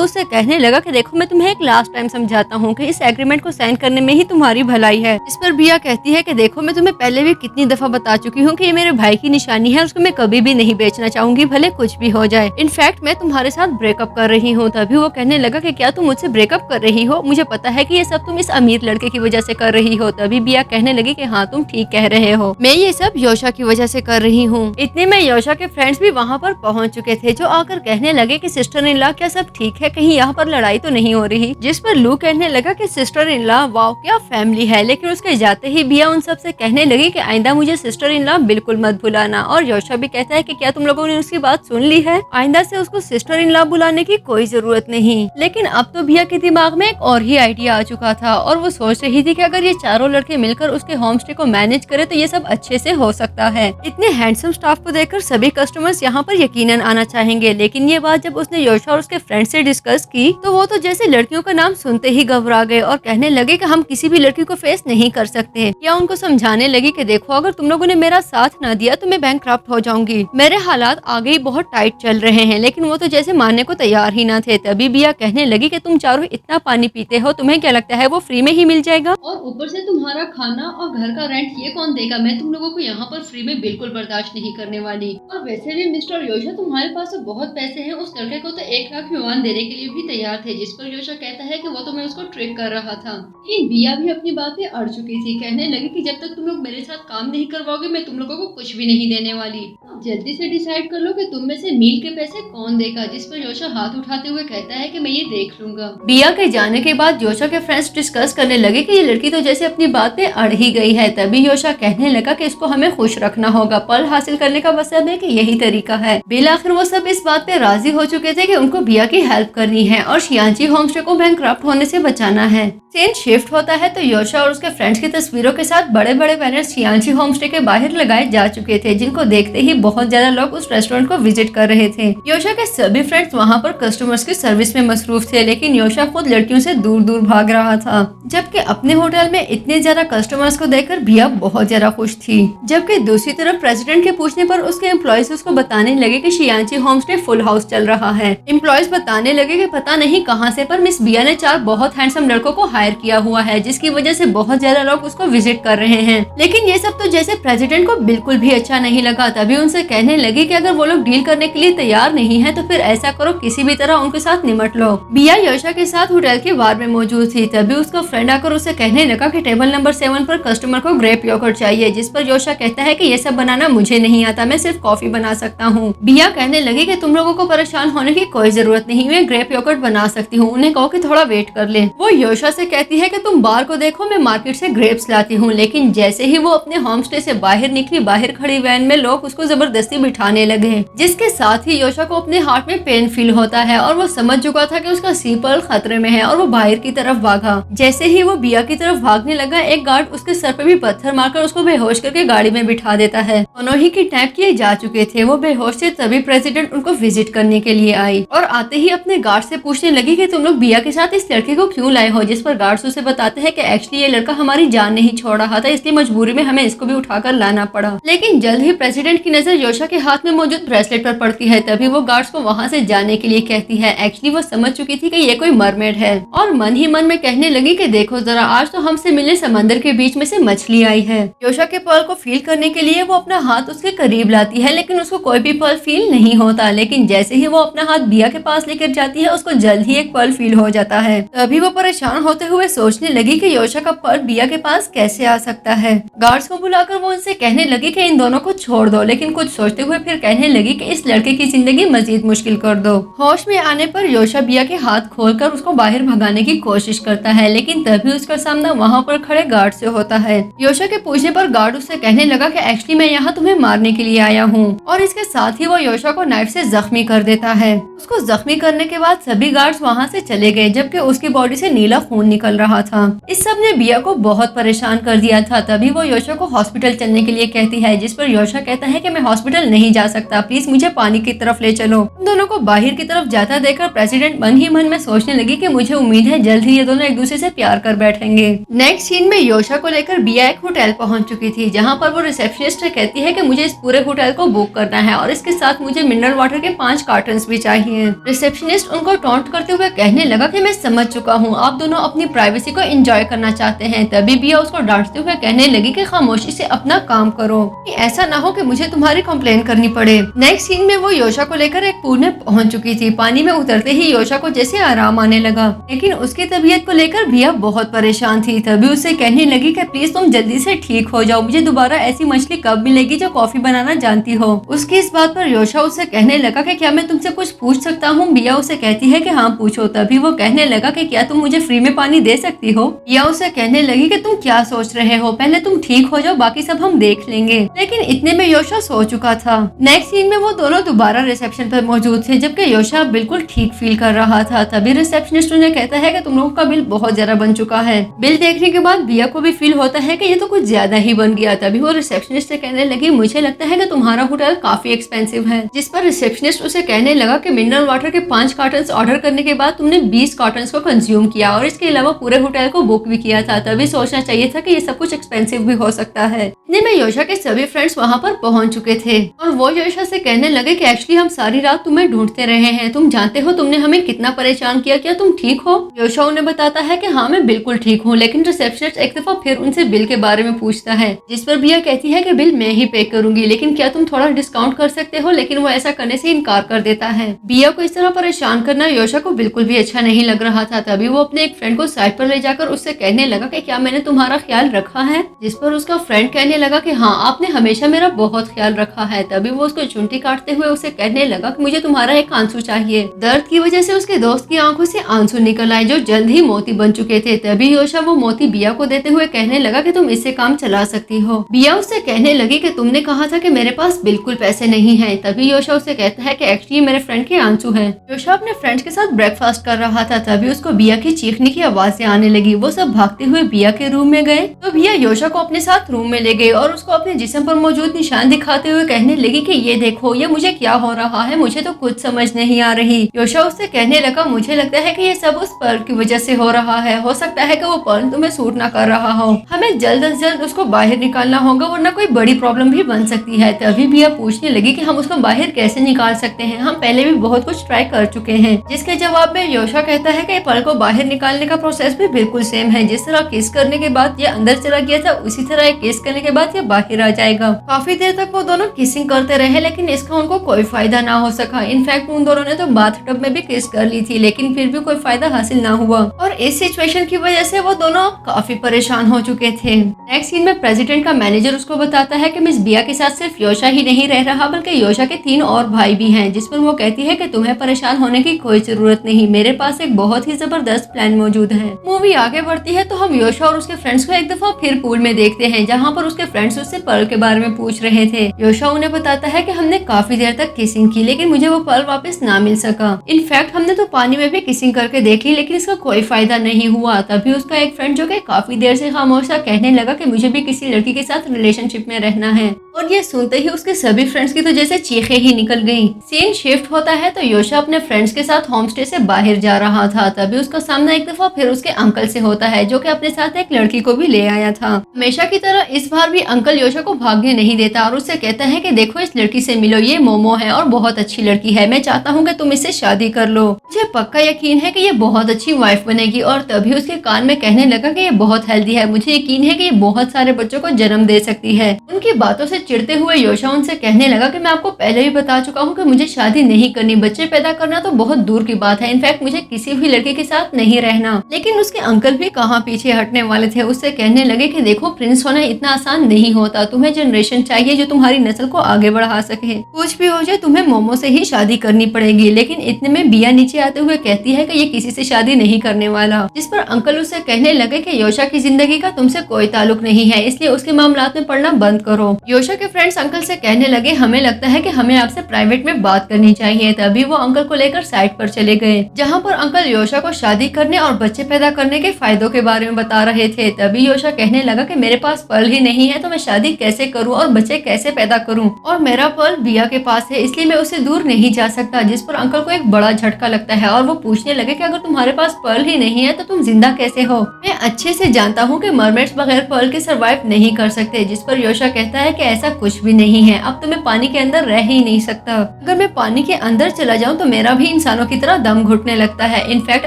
उससे कहने लगा कि देखो मैं तुम्हें एक लास्ट टाइम समझाता हूँ कि इस एग्रीमेंट को साइन करने में ही तुम्हारी भलाई है। इस पर बिया कहती है कि देखो मैं तुम्हें पहले भी कितनी दफा बता चुकी हूँ कि ये मेरे भाई की निशानी है, उसको मैं कभी भी नहीं बेचना चाहूंगी भले कुछ भी हो जाए। इनफैक्ट मैं तुम्हारे साथ ब्रेकअप कर रही हूँ। तभी वो कहने लगा कि क्या तुम मुझसे ब्रेकअप कर रही हो? मुझे पता है कि ये सब तुम इस अमीर लड़के की वजह से कर रही हो। तभी बिया कहने लगी कि हाँ तुम ठीक कह रहे हो, मैं ये सब योशा की वजह से कर रही हूँ। इतने में योशा के फ्रेंड्स भी वहाँ पर पहुँच चुके थे जो आकर कहने लगे कि सिस्टर इन लॉ क्या सब ठीक है, कहीं यहाँ पर लड़ाई तो नहीं हो रही। जिस पर लू कहने लगा कि सिस्टर इन लॉ वाओ क्या फैमिली है, लेकिन उसके जाते ही बिया उन सब से कहने लगी कि आइंदा मुझे सिस्टर इन लॉ बिल्कुल मत बुलाना। और योशा भी कहता है कि क्या तुम लोगों ने उसकी बात सुन ली है, आइंदा से उसको सिस्टर इन लॉ बुलाने की कोई जरूरत नहीं। लेकिन अब तो बिया के दिमाग में एक और ही आइडिया आ चुका था और वो सोच रही थी कि अगर ये चारों लड़के मिलकर उसके होम स्टे को मैनेज करे तो ये सब अच्छे से हो सकता है। इतने हैंडसम स्टाफ को देखकर सभी कस्टमर्स यहाँ पर यकीनन आना चाहेंगे। लेकिन ये बात जब उसने योशा और उसके फ्रेंड से डिस्कस की तो वो तो जैसे लड़कियों का नाम सुनते ही घबरा गए और कहने लगे कि हम किसी भी लड़की को फेस नहीं कर सकते। या उनको समझाने लगी कि देखो अगर तुम लोगों ने मेरा साथ ना दिया तो मैं बैंकक्रप्ट हो जाऊंगी, मेरे हालात आगे ही बहुत टाइट चल रहे हैं। लेकिन वो तो जैसे मानने को तैयार ही ना थे। तभी बिया कहने लगी कि तुम चारों इतना पानी पीते हो, तुम्हें क्या लगता है वो फ्री में ही मिल जाएगा? और ऊपर से तुम्हारा खाना और घर का रेंट ये कौन देगा? मैं तुम लोगों को यहाँ पर फ्री में बिल्कुल बर्दाश्त नहीं करने वाली। और वैसे भी मिस्टर योशा तुम्हारे पास तो बहुत पैसे हैं, उस लड़के को तो 1 लाख युआन देने के लिए भी तैयार थे। जिस पर योशा कहता है कि वो तो मैं उसको ट्रिक कर रहा था। लेकिन बिया भी अपनी बातें अड़ चुकी थी, कहने लगी कि जब तक तुम लोग मेरे साथ काम नहीं करवाओगे मैं तुम लोगों को कुछ भी नहीं देने वाली। जल्दी से डिसाइड कर लो कि तुम में से मील के पैसे कौन देगा। जिस पर योशा हाथ उठाते हुए कहता है कि मैं ये देख लूंगा। बिया के जाने के बाद योशा के फ्रेंड्स डिस्कस करने लगे कि ये लड़की तो जैसे अपनी बात में अड़ ही गई है। तभी योशा कहने लगा कि इसको हमें खुश रखना होगा, पल हासिल करने का मतलब है कि यही तरीका है। बिल आखिर वो सब इस बात पे राजी हो चुके थे कि उनको बिया की हेल्प करनी है और शियांची होमस्टे को बैंकक्रप्ट होने से बचाना है। सीन शिफ्ट होता है तो योशा और उसके फ्रेंड्स की तस्वीरों के साथ बड़े बड़े बैनर्स शियांची होमस्टे के बाहर लगाए जा चुके थे, जिनको देखते ही बहुत ज्यादा लोग उस रेस्टोरेंट को विजिट कर रहे थे। योशा के सभी फ्रेंड्स वहाँ पर कस्टमर्स की सर्विस में मसरूफ थे, लेकिन योशा खुद लड़कियों से दूर दूर भाग रहा था। जबकि अपने होटल में इतने ज्यादा कस्टमर्स को देखकर बिया बहुत ज्यादा खुश थी। जबकि दूसरी तरफ प्रेसिडेंट के पूछने पर उसके एम्प्लॉयज उसको बताने लगे कि शियांची होमस्टे फुल हाउस चल रहा है। एम्प्लॉयज बताने लगे कि पता नहीं कहां से पर मिस बिया ने 4 बहुत हैंडसम लड़कों को हायर किया हुआ है, जिसकी वजह से बहुत ज्यादा लोग उसको विजिट कर रहे हैं। लेकिन ये सब तो जैसे प्रेसिडेंट को बिल्कुल भी अच्छा नहीं लगा। तभी उनसे कहने लगे कि अगर वो लोग डील करने के लिए तैयार नहीं है तो फिर ऐसा करो किसी भी तरह उनके साथ निमट लो। बिया योशा के साथ होटल के बार में मौजूद थी। तभी उसका फ्रेंड आकर उसे कहने लगा कि टेबल नंबर 7 पर कस्टमर को ग्रेप योगर्ट चाहिए। जिस पर योशा कहता है कि ये सब बनाना मुझे नहीं आता, मैं सिर्फ कॉफी बना सकता हूँ। बिया कहने लगी कि तुम लोगों को परेशान होने की कोई जरूरत नहीं, मैं ग्रेप योगर्ट बना सकती हूँ, उन्हें कहो कि थोड़ा वेट कर ले। वो योशा से कहती है कि तुम बार को देखो, मैं मार्केट से ग्रेप्स लाती हूँ। लेकिन जैसे ही वो अपने होम स्टे से बाहर निकली, बाहर खड़ी वैन में लोग उसको जबरदस्ती बिठाने लगे, जिसके साथ ही योशा को अपने हार्ट में पेन फील होता है और वो समझ चुका था कि उसका सीपर्ल खतरे में है और वो बाहर की तरफ भागा। जैसे ही वो बिया की तरफ भागने लगा, एक गार्ड उसके सर पे भी पत्थर मारकर उसको बेहोश करके गाड़ी में बिठा देता है। दोनों ही किडनैप किए जा चुके थे। वो बेहोश थे। तभी प्रेसिडेंट उनको विजिट करने के लिए आई और आते ही अपने गार्ड से पूछने लगी कि तुम लोग बिया के साथ इस लड़के को क्यों लाए हो। जिस पर गार्ड्स उसे बताते हैं कि एक्चुअली ये लड़का हमारी जान नहीं छोड़ रहा था, इसलिए मजबूरी में हमें इसको भी उठाकर लाना पड़ा। लेकिन जल्द ही प्रेसिडेंट की नजर योशा के हाथ में मौजूद ब्रेसलेट पर पड़ती है। तभी वो गार्ड्स को वहाँ से जाने के लिए कहती है। एक्चुअली वो समझ चुकी थी कि ये कोई मरमेड है और मन ही मन में कहने लगी कि देखो जरा, आज तो हमसे मिलने समंदर के बीच में से मछली आई है। योशा के पर्ल को फील करने के लिए वो अपना हाथ उसके करीब लाती है, लेकिन उसको कोई भी पर्ल फील नहीं होता। लेकिन जैसे ही वो अपना हाथ बिया के पास लेकर जाती है, उसको जल्द ही एक पर्ल फील हो जाता है। तभी वो परेशान होते हुए सोचने लगी कि योशा का पर्ल बिया के पास कैसे आ सकता है। गार्ड्स को बुलाकर वो उनसे कहने लगी कि इन दोनों को छोड़ दो, लेकिन कुछ सोचते हुए फिर कहने लगी कि इस लड़के की जिंदगी मजीद मुश्किल कर दो। होश में आने पर योशा बिया के हाथ खोलकर उसको बाहर भगाने की कोशिश करता है, लेकिन तभी उसका सामना वहाँ पर खड़े गार्ड से होता है। योशा के पूछने पर गार्ड उससे कहने लगा कि एक्चुअली मैं यहाँ तुम्हें मारने के लिए आया हूँ और इसके साथ ही वो योशा को नाइफ से जख्मी कर देता है। उसको जख्मी करने के बाद सभी गार्ड्स वहाँ से चले गए, जबकि उसकी बॉडी से नीला खून निकल रहा था। इस सब ने बिया को बहुत परेशान कर दिया था। तभी वो योशा को हॉस्पिटल चलने के लिए कहती है, जिस पर योशा कहता है कि मैं हॉस्पिटल नहीं जा सकता, प्लीज मुझे पानी की तरफ ले चलो। दोनों को बाहर की तरफ जाता देखकर प्रेसिडेंट मन ही मन में सोचने लगी कि मुझे उम्मीद है जल्द ही ये दोनों एक दूसरे से प्यार कर बैठेंगे। नेक्स्ट सीन में योशा को लेकर बिया एक होटल पहुंच चुकी थी, जहां पर वो रिसेप्शनिस्ट से कहती है कि मुझे इस पूरे होटल को बुक बुक करना है और इसके साथ मुझे मिनरल वाटर के 5 कार्टन भी चाहिए। रिसेप्शनिस्ट उनको टॉन्ट करते हुए कहने लगा कि मैं समझ चुका हूँ, आप दोनों अपनी प्राइवेसी को एंजॉय करना चाहते हैं। तभी बिया उसको डांटते हुए कहने लगी कि खामोशी से अपना काम करो, ऐसा ना हो कि मुझे तुम्हारी कंप्लेन करनी पड़े। नेक्स्ट सीन में वो योशा को लेकर एक पूल में पहुंच चुकी थी। पानी में उतरते ही योशा को जैसे आराम आने लगा, लेकिन उसकी तबीयत को लेकर बिया बहुत परेशान थी। तभी उससे कहने लगी कि प्लीज तुम जल्दी से ठीक हो जाओ, मुझे दोबारा ऐसी मछली कब मिलेगी जो कॉफी बनाना जानती हो। उसकी इस बात पर योशा उससे कहने लगा कि क्या मैं तुमसे कुछ पूछ सकता हूँ। बिया उसे कहती है कि हाँ पूछो। तभी वो कहने लगा कि क्या तुम मुझे फ्री में पानी दे सकती हो। बिया उसे कहने लगी कि तुम क्या सोच रहे हो, पहले तुम ठीक हो जाओ, बाकी सब हम देख लेंगे। लेकिन इतने में योशा सो चुका था। नेक्स्ट सीन में वो दोनों दोबारा रिसेप्शन पर मौजूद थे, जबकि योशा बिल्कुल ठीक फील कर रहा था। तभी रिसेप्शनिस्ट उन्हें कहता है कि तुम लोगों का बिल बहुत ज्यादा बन चुका है। बिल देखने के बाद बिया को भी फील होता है कि ये तो कुछ ज्यादा ही बन गया। तभी वो रिसेप्शनिस्ट से कहने लगी मुझे लगता है कि तुम्हारा होटल काफी एक्सपेंसिव है। जिस पर रिसेप्शनिस्ट उसे कहने लगा कि मिनरल वाटर के 5 कार्टन ऑर्डर करने के बाद तुमने 20 कार्टन को कंज्यूम किया और इसके अलावा पूरे होटल को बुक भी किया था। तभी सोचना चाहिए था कि ये सब कुछ एक्सपेंसिव भी हो सकता है। इतने में योशा के सभी फ्रेंड्स वहाँ पर पहुँच चुके थे और वो योशा से कहने लगे कि एक्चुअली हम सारी रात तुम्हें ढूंढते रहे हैं, तुम जानते हो तुमने हमें कितना परेशान किया, क्या तुम ठीक हो। योशा उन्हें बताता है कि हाँ मैं बिल्कुल ठीक हूँ। लेकिन रिसेप्शनिस्ट एक दफा फिर उनसे बिल के बारे में पूछता है, जिस पर बिया कहती है कि बिल मैं ही पे करूंगी, लेकिन क्या तुम थोड़ा डिस्काउंट कर सकते हो। लेकिन वो ऐसा करने से इनकार कर देता है। बिया को इस तरह परेशान करना योशा को बिल्कुल भी अच्छा नहीं लग रहा था। तभी वो अपने एक फ्रेंड को साइड पर ले जाकर उससे कहने लगा कि क्या मैंने तुम्हारा ख्याल रखा है। जिस पर उसका फ्रेंड कहने लगा कि हाँ आपने हमेशा मेरा बहुत ख्याल रखा है। तभी वो उसको चुंटी काटते हुए उसे कहने लगा कि मुझे तुम्हारा एक आंसू चाहिए। दर्द की वजह से उसके दोस्त की आंखों से आंसू निकल आए जो जल्द ही मोती बन चुके थे। तभी योशा वो मोती बिया को देते हुए कहने लगा कि तुम इससे काम चला सकती हो। बिया उससे कहने लगी कि तुमने कहा था कि मेरे पास बिल्कुल पैसे नहीं है। तभी योशा उसे कहता है कि एक्चुअली मेरे फ्रेंड के आंसू हैं। योशा अपने फ्रेंड्स के साथ ब्रेकफास्ट कर रहा था। तभी उसको बिया की चीखने की आवाजें आने लगी। वो सब भागते हुए बिया के रूम में गए तो बिया योशा को अपने साथ रूम में ले गई और उसको अपने जिस्म पर मौजूद निशान दिखाते हुए कहने लगी कि ये देखो ये मुझे क्या हो रहा है, मुझे तो कुछ समझ नहीं आ रही। योशा उससे कहने लगा मुझे लगता है कि ये सब उस पर्ल की वजह से हो रहा है। हो सकता है कि वो पर्ल तुम्हें सूट ना कर रहा हो, हमें जल्द से जल्द उसको बाहर निकालना होगा वरना कोई बड़ी प्रॉब्लम भी बन सकती है। तभी बिया पूछने लगी कि हम उसको बाहर कैसे निकाल सकते हैं, हम पहले भी बहुत कुछ ट्राई कर चुके हैं। जिसके जवाब में योशा कहता है कि पर्ल को बाहर निकालने का प्रोसेस भी बिल्कुल सेम है। जिस तरह किस करने के बाद ये अंदर चला गया था उसी तरह किस करने के बाद ये बाहर आ जाएगा। काफी देर तक वो दोनों किसिंग करते रहे लेकिन इसका उनको कोई फायदा ना हो सका। इनफैक्ट उन दोनों ने तो बाथटब में भी किस कर ली थी लेकिन फिर भी कोई फायदा हासिल ना हुआ और इस सिचुएशन की वजह से वो दोनों काफी परेशान हो चुके थे। नेक्स्ट सीन में प्रेसिडेंट का मैनेजर उसको बताता है कि मिस बिया के साथ सिर्फ योशा ही नहीं रह रहा बल्कि योशा के 3 और भाई भी हैं। जिस पर वो कहती है कि तुम्हें परेशान होने की कोई जरूरत नहीं, मेरे पास एक बहुत ही जबरदस्त प्लान मौजूद है। मूवी आगे बढ़ती है तो हम योशा और उसके फ्रेंड्स को एक दफा फिर पूल में देखते हैं जहाँ पर उसके फ्रेंड्स उससे पर्ल के बारे में पूछ रहे थे। योशा उन्हें बताता है कि हमने काफी देर तक किसिंग की लेकिन मुझे वो पर्ल वापस ना मिल सका। इनफैक्ट हमने तो पानी में भी किसिंग करके देख ली लेकिन इसका कोई फायदा नहीं हुआ। तभी उसका एक फ्रेंड जो कि काफी देर से खामोश था कहने लगा कि मुझे भी किसी लड़की के साथ रिलेशनशिप में रहना है और ये सुनते ही उसके सभी फ्रेंड्स की तो जैसे चीखें ही निकल गईं। सीन शिफ्ट होता है तो योशा अपने फ्रेंड्स के साथ होम स्टे से बाहर जा रहा था। तभी उसका सामना एक दफा फिर उसके अंकल से होता है जो कि अपने साथ एक लड़की को भी ले आया था। हमेशा की तरह इस बार भी अंकल योशा को भागने नहीं देता और उससे कहता है कि देखो इस लड़की से मिलो, ये मोमो है और बहुत अच्छी लड़की है, मैं चाहता हूँ कि तुम इससे शादी कर लो, मुझे पक्का यकीन है कि ये बहुत अच्छी वाइफ बनेगी। और तभी उसके कान में कहने लगा कि ये बहुत हेल्दी है, मुझे यकीन है कि ये बहुत सारे बच्चों को जन्म दे सकती है। उनकी बातों से चिढ़ते हुए योशा उनसे कहने लगा कि मैं आपको पहले भी बता चुका हूँ कि मुझे शादी नहीं करनी, बच्चे पैदा करना तो बहुत दूर की बात है, इनफैक्ट मुझे किसी भी लड़के के साथ नहीं रहना। लेकिन उसके अंकल भी कहाँ पीछे हटने वाले थे। उससे कहने लगे कि देखो प्रिंस होना इतना आसान नहीं होता, तुम्हें जनरेशन चाहिए जो तुम्हारी नस्ल को आगे बढ़ा सके, कुछ भी हो जाए तुम्हें मोमो से ही शादी करनी पड़ेगी। लेकिन इतने में बिया नीचे आते हुए कहती है कि ये किसी से शादी नहीं करने वाला। जिस पर अंकल उससे कहने लगे कि योशा की जिंदगी का तुमसे कोई ताल्लुक नहीं है, इसलिए उसके मामलात में पढ़ना बंद करो। योशा के फ्रेंड्स अंकल से कहने लगे हमें लगता है कि हमें आपसे प्राइवेट में बात करनी चाहिए। तभी वो अंकल को लेकर साइड पर चले गए जहाँ पर अंकल योशा को शादी करने और बच्चे पैदा करने के फायदों के बारे में बता रहे थे। तभी योशा कहने लगा कि मेरे पास पर्ल ही नहीं है तो मैं शादी कैसे करूं और बच्चे कैसे पैदा करूं, और मेरा पर्ल बिया के पास है इसलिए मैं उससे दूर नहीं जा सकता। जिस पर अंकल को एक बड़ा झटका लगता है और वो पूछने लगे कि अगर तुम्हारे पास पर्ल ही नहीं है तो तुम जिंदा कैसे हो। मैं अच्छे से जानता हूँ कि मरमेड्स बगैर पर्ल के सर्वाइव नहीं कर सकते। जिस पर योशा कहता है कि ऐसा ऐसा कुछ भी नहीं है, अब तो मैं पानी के अंदर रह ही नहीं सकता। अगर मैं पानी के अंदर चला जाऊँ तो मेरा भी इंसानों की तरह दम घुटने लगता है। इनफैक्ट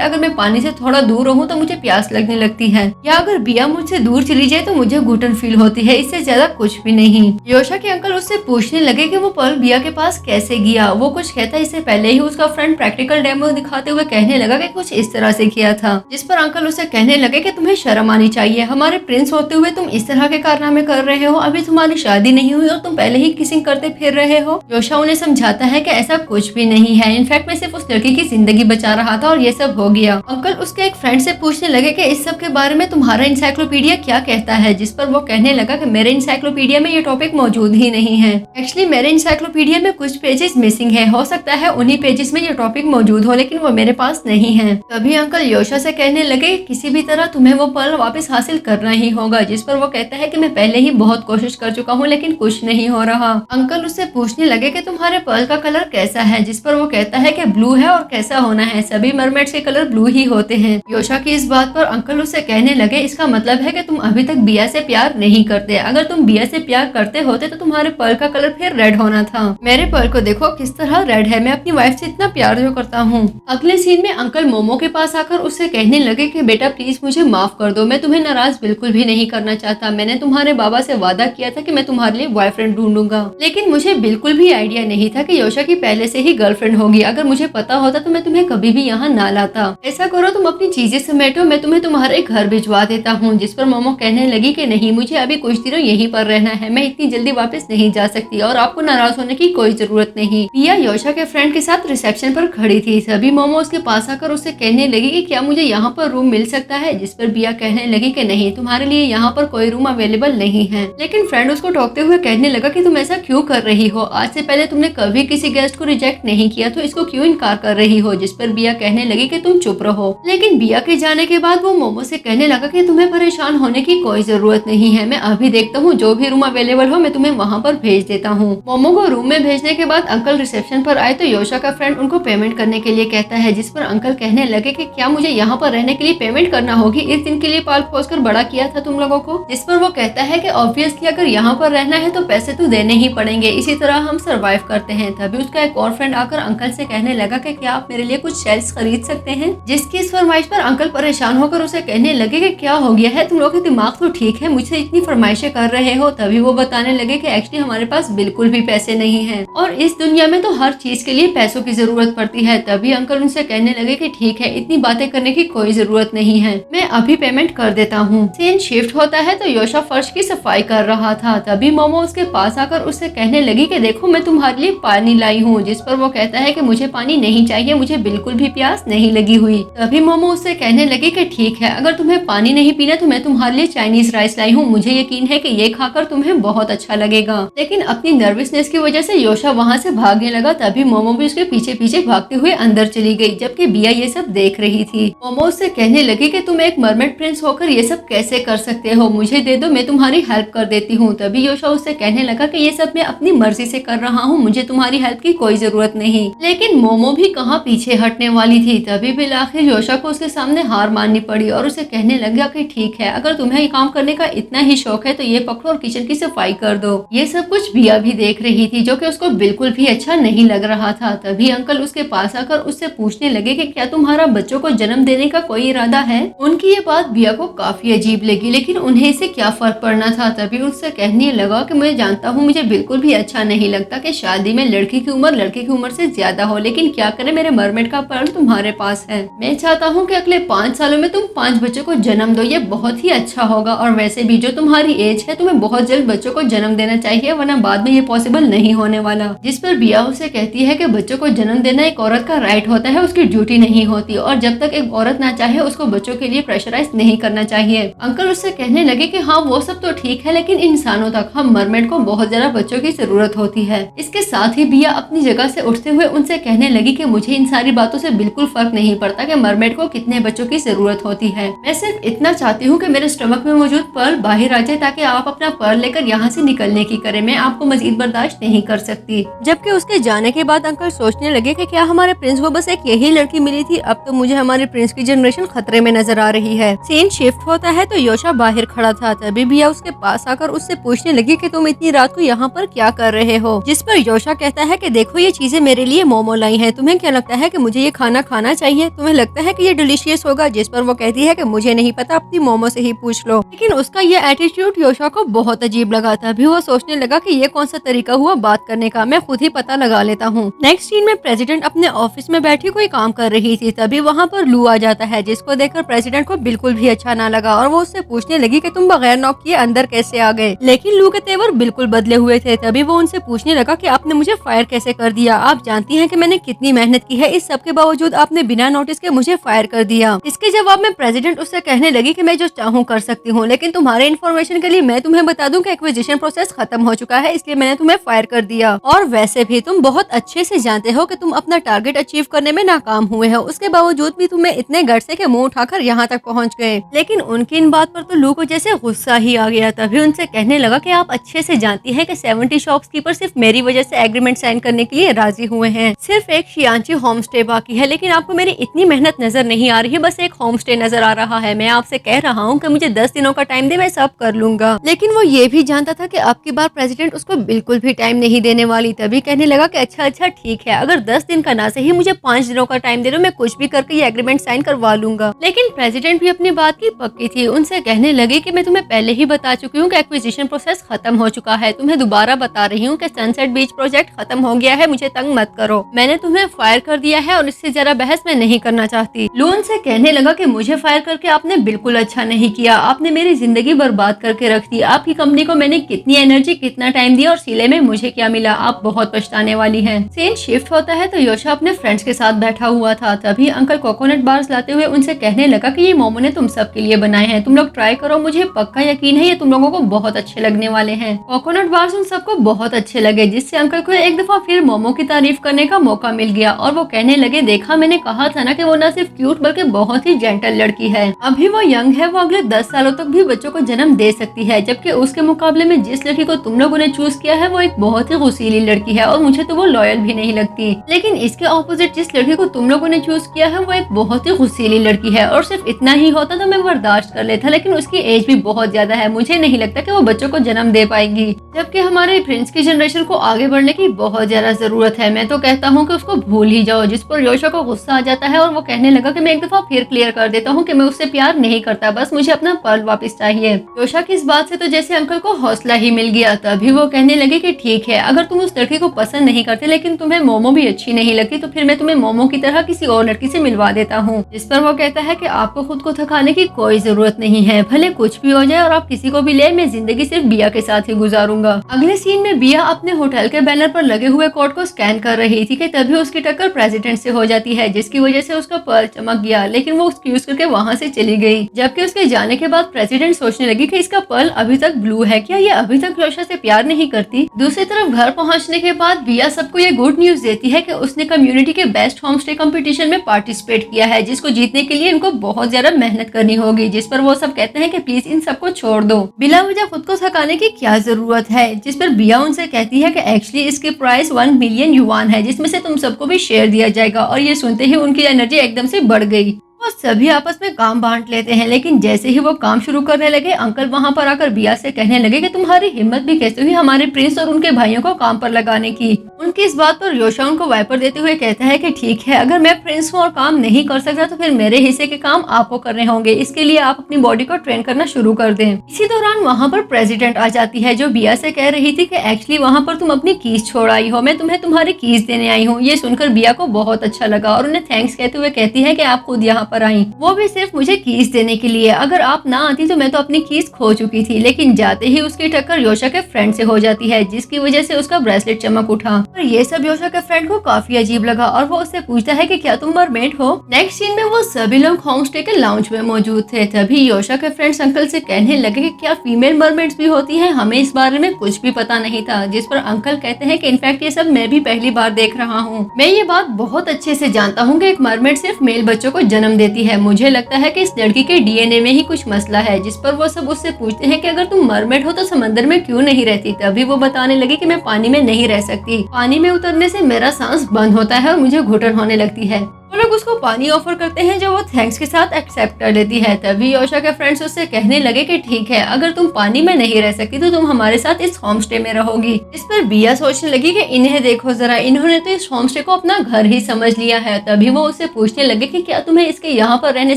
अगर मैं पानी से थोड़ा दूर रहूँ तो मुझे प्यास लगने लगती है, या अगर बिया मुझसे दूर चली जाए तो मुझे घुटन फील होती है। इससे ज्यादा कुछ भी नहीं। योशा के अंकल उससे पूछने लगे कि वो पर्ल बिया के पास कैसे गया। वो कुछ कहता इससे पहले ही उसका फ्रेंड प्रैक्टिकल डेमो दिखाते हुए कहने लगा कि कुछ इस तरह से किया था, जिस पर अंकल उसे कहने लगे कि तुम्हें शर्म आनी चाहिए, हमारे प्रिंस होते हुए तुम इस तरह के कारनामे कर रहे हो, अभी तुम्हारी शादी नहीं हुई और तुम पहले ही किसिंग करते फिर रहे हो। योशा उन्हें समझाता है कि ऐसा कुछ भी नहीं है, इनफैक्ट मैं सिर्फ उस लड़की की जिंदगी बचा रहा था और ये सब हो गया। अंकल उसके एक फ्रेंड से पूछने लगे कि इस सब के बारे में तुम्हारा इंसाइक्लोपीडिया क्या कहता है, जिस पर वो कहने लगा कि मेरे इंसाइक्लोपीडिया में ये टॉपिक मौजूद ही नहीं है। एक्चुअली मेरे इंसाइक्लोपीडिया में कुछ पेजेस मिसिंग है, हो सकता है उन्हीं पेजेस में ये टॉपिक मौजूद हो, लेकिन वो मेरे पास नहीं है। तभी अंकल योशा से कहने लगे किसी भी तरह तुम्हें वो पर्ल वापस हासिल करना ही होगा, जिस पर वो कहता है कि मैं पहले ही बहुत कोशिश कर चुका हूँ लेकिन कुछ नहीं हो रहा। अंकल उससे पूछने लगे कि तुम्हारे पर्ल का कलर कैसा है, जिस पर वो कहता है कि ब्लू है और कैसा होना है, सभी मरमेड्स के कलर ब्लू ही होते हैं। योशा की इस बात पर अंकल उससे कहने लगे इसका मतलब है कि तुम अभी तक बिया से प्यार नहीं करते, अगर तुम बिया से प्यार करते होते तो तुम्हारे पर्ल का कलर फिर रेड होना था। मेरे पर्ल को देखो किस तरह रेड है, मैं अपनी वाइफ से इतना प्यार जो करता हूँ। अगले सीन में अंकल मोमो के पास आकर उससे कहने लगे कि बेटा प्लीज मुझे माफ कर दो, मैं तुम्हें नाराज बिल्कुल भी नहीं करना चाहता। मैंने तुम्हारे बाबा से वादा किया था कि मैं तुम्हारे लिए बॉयफ्रेंड ढूंढूंगा, लेकिन मुझे बिल्कुल भी आइडिया नहीं था कि योशा की पहले से ही गर्लफ्रेंड होगी। अगर मुझे पता होता तो मैं तुम्हें कभी भी यहाँ ना लाता। ऐसा करो तुम अपनी चीजें समेटो, मैं तुम्हें तुम्हारे घर भिजवा देता हूँ। जिस पर मोमो कहने लगी कि नहीं, मुझे अभी कुछ दिनों यहीं पर रहना है, मैं इतनी जल्दी वापस नहीं जा सकती और आपको नाराज होने की कोई जरूरत नहीं। पिया योशा के फ्रेंड के साथ रिसेप्शन पर खड़ी थी, सभी मोमो उसके पास आकर उससे कहने लगी कि क्या मुझे यहाँ पर रूम मिल सकता है, जिस पर बिया कहने लगी कि नहीं, तुम्हारे लिए यहाँ पर कोई रूम अवेलेबल नहीं है। लेकिन फ्रेंड उसको टोकते हुए कहने लगा कि तुम ऐसा क्यों कर रही हो, आज से पहले तुमने कभी किसी गेस्ट को रिजेक्ट नहीं किया, तो इसको क्यों इनकार कर रही हो। जिस पर बिया कहने लगी कि तुम चुप रहो। लेकिन बिया के जाने के बाद वो मोमो से कहने लगा कि तुम्हें परेशान होने की कोई जरूरत नहीं है, मैं अभी देखता हूँ जो भी रूम अवेलेबल हो मैं तुम्हें वहाँ पर भेज देता हूँ। मोमो को रूम में भेजने के बाद अंकल रिसेप्शन पर आए तो योशा का फ्रेंड उनको पेमेंट करने के लिए कहता है, जिस पर अंकल कहने लगे कि क्या मुझे यहाँ पर रहने के लिए पेमेंट करना होगी, इस दिन के लिए पाल पोस कर बड़ा किया था तुम लोगों को। जिस पर वो कहता है कि ऑब्वियसली अगर यहाँ पर रहना है तो पैसे तो देने ही पड़ेंगे, इसी तरह हम सरवाइव करते हैं। तभी उसका एक और फ्रेंड आकर अंकल से कहने लगा कि क्या आप मेरे लिए कुछ शेल्स खरीद सकते हैं। जिसकी इस फरमाइश पर अंकल परेशान होकर उसे कहने लगे कि क्या हो गया है, तुम लोगों का दिमाग तो ठीक है, मुझसे इतनी फरमाइशें कर रहे हो। तभी वो बताने लगे कि एक्चुअली हमारे पास बिल्कुल भी पैसे नहीं है और इस दुनिया में तो हर चीज के लिए पैसों की जरूरत पड़ती है। तभी अंकल उनसे कहने लगे कि ठीक है, इतनी बातें करने की कोई जरूरत नहीं है, मैं अभी पेमेंट कर देता हूँ। सीन शिफ्ट होता है तो योशा फर्श की सफाई कर रहा था। तभी मोमो उसके पास आकर उससे कहने लगी कि देखो मैं तुम्हारे लिए पानी लाई हूँ। जिस पर वो कहता है कि मुझे पानी नहीं चाहिए, मुझे बिल्कुल भी प्यास नहीं लगी हुई। तभी मोमो उससे कहने लगी कि ठीक है, अगर तुम्हें पानी नहीं पीना तो मैं तुम्हारे लिए चाइनीज राइस लाई हूँ, मुझे यकीन है कि ये खाकर तुम्हें बहुत अच्छा लगेगा। लेकिन अपनी नर्वसनेस की वजह से योशा वहाँ से भागने लगा। तभी मोमो भी उसके पीछे पीछे भागते हुए अंदर चली गई, जबकि बिया ये सब देख रही थी। मोमो उससे कहने लगी कि तुम एक मरमेड प्रिंस होकर ये सब कैसे कर सकते हो, मुझे दे दो, मैं तुम्हारी हेल्प कर देती हूँ। तभी योशा उससे कहने लगा कि ये सब मैं अपनी मर्जी से कर रहा हूँ, मुझे तुम्हारी हेल्प की कोई जरूरत नहीं। लेकिन मोमो भी कहाँ पीछे हटने वाली थी। तभी बिल आखिर योशा को उसके सामने हार माननी पड़ी और उसे कहने लगा कि ठीक है, अगर तुम्हें काम करने का इतना ही शौक है तो ये पकड़ो और किचन की सफाई कर दो। ये सब कुछ बिया भी देख रही थी, जो कि उसको बिल्कुल भी अच्छा नहीं लग रहा था। तभी अंकल उसके पास आकर उससे पूछने लगे कि क्या तुम्हारा बच्चों को जन्म देने का कोई इरादा है। उनकी ये बात बिया को काफी अजीब लगी, लेकिन उन्हें इससे क्या फर्क पड़ना था। तभी उससे कहने लगा कि मैं जानता हूँ मुझे बिल्कुल भी अच्छा नहीं लगता कि शादी में लड़की की उम्र लड़के की उम्र से ज्यादा हो, लेकिन क्या करे, मेरे मरमेड का पर्ल तुम्हारे पास है। मैं चाहता हूँ कि अगले 5 सालों में तुम 5 बच्चों को जन्म दो, ये बहुत ही अच्छा होगा। और वैसे भी जो तुम्हारी एज है तुम्हें बहुत जल्द बच्चों को जन्म देना चाहिए, वरना बाद में ये पॉसिबल नहीं होने वाला। जिस पर बिया उसे कहती है कि बच्चों को जन्म देना एक औरत का राइट होता है, उसकी ड्यूटी नहीं होती, और जब तक एक औरत ना चाहे उसको बच्चों के लिए प्रेशराइज नहीं करना चाहिए। अंकल उससे कहने लगे कि हाँ वो सब तो ठीक है, लेकिन इंसानों तक हम मरमेड को बहुत ज्यादा बच्चों की जरूरत होती है। इसके साथ ही बिया अपनी जगह से उठते हुए उनसे कहने लगी कि मुझे इन सारी बातों से बिल्कुल फर्क नहीं पड़ता कि मरमेड को कितने बच्चों की जरूरत होती है। मैं सिर्फ इतना चाहती हूँ कि मेरे स्टमक में मौजूद पर्ल बाहर आ जाए, ताकि आप अपना पर्ल लेकर यहाँ से निकलने की करें। मैं आपको मजीद बर्दाश्त नहीं कर सकती। जबकि उसके जाने के बाद अंकल सोचने लगे कि क्या हमारे प्रिंस को बस एक यही लड़की मिली थी, अब तो मुझे हमारे प्रिंस की जनरेशन खतरे में नजर आ रही है। सीन शिफ्ट होता है तो योशा बाहर खड़ा था। तभी बिया उसके पास आकर उससे पूछने लगी कि तुम इतनी रात को यहाँ पर क्या कर रहे हो, जिस पर योशा कहता है कि देखो ये चीजें मेरे लिए मोमो लाई हैं, तुम्हें क्या लगता है कि मुझे ये खाना खाना चाहिए, तुम्हें लगता है कि ये डिलीशियस होगा, जिस पर वो कहती है कि मुझे नहीं पता, अपनी मोमो से ही पूछ लो। लेकिन उसका ये एटीट्यूड योशा को बहुत अजीब लगा। तभी वो सोचने लगा कि ये कौन सा तरीका हुआ बात करने का, मैं खुद ही पता लगा लेता हूँ। नेक्स्ट सीन में प्रेसिडेंट अपने ऑफिस में बैठी कोई काम कर रही थी। तभी वहाँ पर लू आ जाता है, जिसको देखकर प्रेसिडेंट को बिल्कुल भी अच्छा ना लगा और वो उससे पूछने लगी कि तुम बगैर नॉक किए अंदर कैसे आ गए। लेकिन लू के तेवर बिल्कुल बदले हुए थे। तभी वो उनसे पूछने लगा कि आपने मुझे फायर कैसे कर दिया, आप जानती हैं कि मैंने कितनी मेहनत की है, इस सब के बावजूद आपने बिना नोटिस के मुझे फायर कर दिया। इसके जवाब में प्रेसिडेंट उससे कहने लगी कि मैं जो चाहूँ कर सकती हूँ, लेकिन तुम्हारे इन्फॉर्मेशन के लिए मैं तुम्हें बता दूं कि एक्विजिशन प्रोसेस खत्म हो चुका है, इसलिए मैंने तुम्हें फायर कर दिया। और वैसे भी तुम बहुत अच्छे से जानते हो कि तुम अपना टारगेट अचीव करने में नाकाम हुए हो, उसके बावजूद भी तुम्हें इतने गट से कि मुंह उठाकर यहाँ तक पहुँच गए। लेकिन उनकी इन बात पर तो लू को जैसे गुस्सा ही आ गया। तभी उनसे कहने लगा कि आप अच्छे से जानती हैं कि 70 शॉपकीपर सिर्फ मेरी वजह से एग्रीमेंट साइन करने के लिए राजी हुए हैं। सिर्फ एक शियांची होम स्टे बाकी है, लेकिन आपको मेरी इतनी मेहनत नजर नहीं आ रही है, बस एक होम स्टे नजर आ रहा है। मैं आपसे कह रहा हूँ कि मुझे 10 दिनों का टाइम दे, मैं सब कर लूंगा। लेकिन वो ये भी जानता था कि अब की बार प्रेसिडेंट उसको बिल्कुल भी टाइम नहीं देने वाली। तभी कहने लगा कि अच्छा ठीक है, अगर 10 दिन का ना सही मुझे 5 दिनों का टाइम दे दो, मैं कुछ भी करके ये एग्रीमेंट साइन करवा लूंगा। लेकिन प्रेसिडेंट भी अपनी बात की पक्की थी। उनसे कहने लगी कि मैं तुम्हें पहले ही बता चुकी हूँ कि एक्विजिशन प्रोसेस खत्म हो चुका है, तुम्हें दोबारा बता रही हूँ कि सनसेट बीच प्रोजेक्ट खत्म हो गया है, मुझे तंग मत करो, मैंने तुम्हें फायर कर दिया है और इससे जरा बहस मैं नहीं करना चाहती। लून से कहने लगा कि मुझे फायर करके आपने बिल्कुल अच्छा नहीं किया, आपने मेरी जिंदगी बर्बाद करके रख दी। आपकी कंपनी को मैंने कितनी एनर्जी कितना टाइम दिया और सिले में मुझे क्या मिला, आप बहुत पछताने वाली हैं। सीन शिफ्ट होता है तो योशा अपने फ्रेंड्स के साथ बैठा हुआ था। तभी अंकल कोकोनट बार्स लाते हुए उनसे कहने लगा कि ये मोमो ने तुम सबके लिए बनाए हैं, तुम लोग ट्राई करो, मुझे पक्का यकीन है ये तुम लोगों को बहुत अच्छे लगने वाले हैं। कोकोनट बार्स उन सबको बहुत अच्छे लगे, जिससे अंकल को एक दफा फिर मोमो की तारीफ करने का मौका मिल गया और वो कहने लगे, देखा मैंने कहा था ना कि वो न सिर्फ क्यूट बल्कि बहुत ही जेंटल लड़की है। अभी वो यंग है, वो अगले 10 सालों तक भी बच्चों को जन्म दे सकती है, जबकि उसके मुकाबले में जिस लड़की को तुम लोगों ने चूज किया है वो एक बहुत ही गुस्सीली लड़की है और मुझे तो वो लॉयल भी नहीं लगती। लेकिन इसके ऑपोजिट जिस लड़की को तुम लोगों ने चूज किया है वो एक बहुत ही गुस्सीली लड़की है और सिर्फ इतना ही होता तो मैं बर्दाश्त कर लेता, लेकिन उसकी एज भी बहुत ज्यादा है, मुझे नहीं लगता कि वो बच्चों को जन्म दे पाएगी, जबकि हमारे प्रिंस की जनरेशन को आगे बढ़ने की बहुत ज्यादा जरूरत है। मैं तो कहता हूँ कि उसको भूल ही जाओ। जिस पर योशा को गुस्सा आ जाता है और वो कहने लगा कि मैं एक दफा फिर क्लियर कर देता हूँ कि मैं उससे प्यार नहीं करता, बस मुझे अपना पर्ल वापस चाहिए। योशा की इस बात से तो जैसे अंकल को हौसला ही मिल गया। तभी वो कहने लगे कि ठीक है, अगर तुम उस लड़की को पसंद नहीं करते लेकिन तुम्हें मोमो भी अच्छी नहीं लगती तो फिर मैं तुम्हें मोमो की तरह किसी और लड़की से मिलवा देता हूँ। जिस पर वो कहता है कि आपको खुद को थकाने की कोई जरूरत नहीं है, भले कुछ भी हो जाए और आप किसी को भी ले, मैं जिंदगी सिर्फ बिया के साथ ही गुजारूंगा। अगले सीन में बिया अपने होटल के बैनर पर लगे हुए कोड को स्कैन कर रही थी कि तभी उसकी टक्कर प्रेसिडेंट से हो जाती है, जिसकी वजह से उसका पर्ल चमक गया, लेकिन वो उसकी यूज करके वहाँ से चली गई। जबकि उसके जाने के बाद प्रेसिडेंट सोचने लगी कि इसका पर्ल अभी तक ब्लू है, क्या ये अभी तक योशा से प्यार नहीं करती। दूसरी तरफ घर पहुँचने के बाद बिया सबको ये गुड न्यूज देती है कि उसने कम्युनिटी के बेस्ट होम स्टे कॉम्पिटिशन में पार्टिसिपेट किया है, जिसको जीतने के लिए इनको बहुत ज्यादा मेहनत करनी होगी। जिस पर वो सब कहते हैं कि प्लीज इन सबको छोड़ दो, बिला वजह खुद को थकाने की क्या जरूरत है। जिस पर बिया उनसे कहती है कि एक्चुअली इसकी प्राइस 1 मिलियन युआन है, जिसमें से तुम सबको भी शेयर दिया जाएगा। और ये सुनते ही उनकी एनर्जी एकदम से बढ़ गई। वो सभी आपस में काम बांट लेते हैं, लेकिन जैसे ही वो काम शुरू करने लगे अंकल वहां पर आकर बिया से कहने लगे कि तुम्हारी हिम्मत भी कैसे हुई हमारे प्रिंस और उनके भाइयों को काम पर लगाने की। उनकी इस बात पर योशा उनको वाइपर देते हुए कहता है कि ठीक है, अगर मैं प्रिंस हूँ और काम नहीं कर सकता तो फिर मेरे हिस्से के काम आपको करने होंगे, इसके लिए आप अपनी बॉडी को ट्रेन करना शुरू कर दें। इसी दौरान वहाँ पर प्रेसिडेंट आ जाती है, जो बिया से कह रही थी कि एक्चुअली वहाँ पर तुम अपनी कीज छोड़ आई हो, मैं तुम्हें तुम्हारी कीज देने आई हूँ। ये सुनकर बिया को बहुत अच्छा लगा और उन्हें थैंक्स कहते हुए कहती है कि आप खुद यहाँ पर आई, वो भी सिर्फ मुझे कीज देने के लिए। अगर आप ना आती तो मैं तो अपनी कीज खो चुकी थी। लेकिन जाते ही उसकी टक्कर योशा के फ्रेंड से हो जाती है, जिसकी वजह से उसका ब्रेसलेट चमक उठा। और ये सब योशा के फ्रेंड को काफी अजीब लगा और वो उससे पूछता है कि क्या तुम मरमेड हो। नेक्स्ट सीन में वो सभी लोग होम स्टे के लाउंज में मौजूद थे। तभी योशा के फ्रेंड्स अंकल से कहने लगे कि क्या फीमेल मरमेड्स भी होती हैं, हमें इस बारे में कुछ भी पता नहीं था। जिस पर अंकल कहते हैं कि इनफैक्ट ये सब मैं भी पहली बार देख रहा हूँ। मैं ये बात बहुत अच्छे से जानता हूँ कि एक मरमेड सिर्फ मेल बच्चों को जन्म देती है। मुझे लगता है कि इस लड़की के डीएनए में ही कुछ मसला है। जिस पर वो सब उससे पूछते हैं कि अगर तुम मरमेड हो तो समंदर में क्यों नहीं रहती। तभी वो बताने लगी कि मैं पानी में नहीं रह सकती, पानी में उतरने से मेरा सांस बंद होता है और मुझे घुटन होने लगती है। वो लोग उसको पानी ऑफर करते हैं जो वो थैंक्स के साथ एक्सेप्ट कर लेती है। तभी योशा के फ्रेंड्स उससे कहने लगे कि ठीक है, अगर तुम पानी में नहीं रह सकती तो तुम हमारे साथ इस होम स्टे में रहोगी। इस पर बिया सोचने लगी कि इन्हें देखो जरा, इन्होंने तो इस होम स्टे को अपना घर ही समझ लिया है। तभी वो उससे पूछने लगे कि क्या तुम्हें इसके यहाँ पर रहने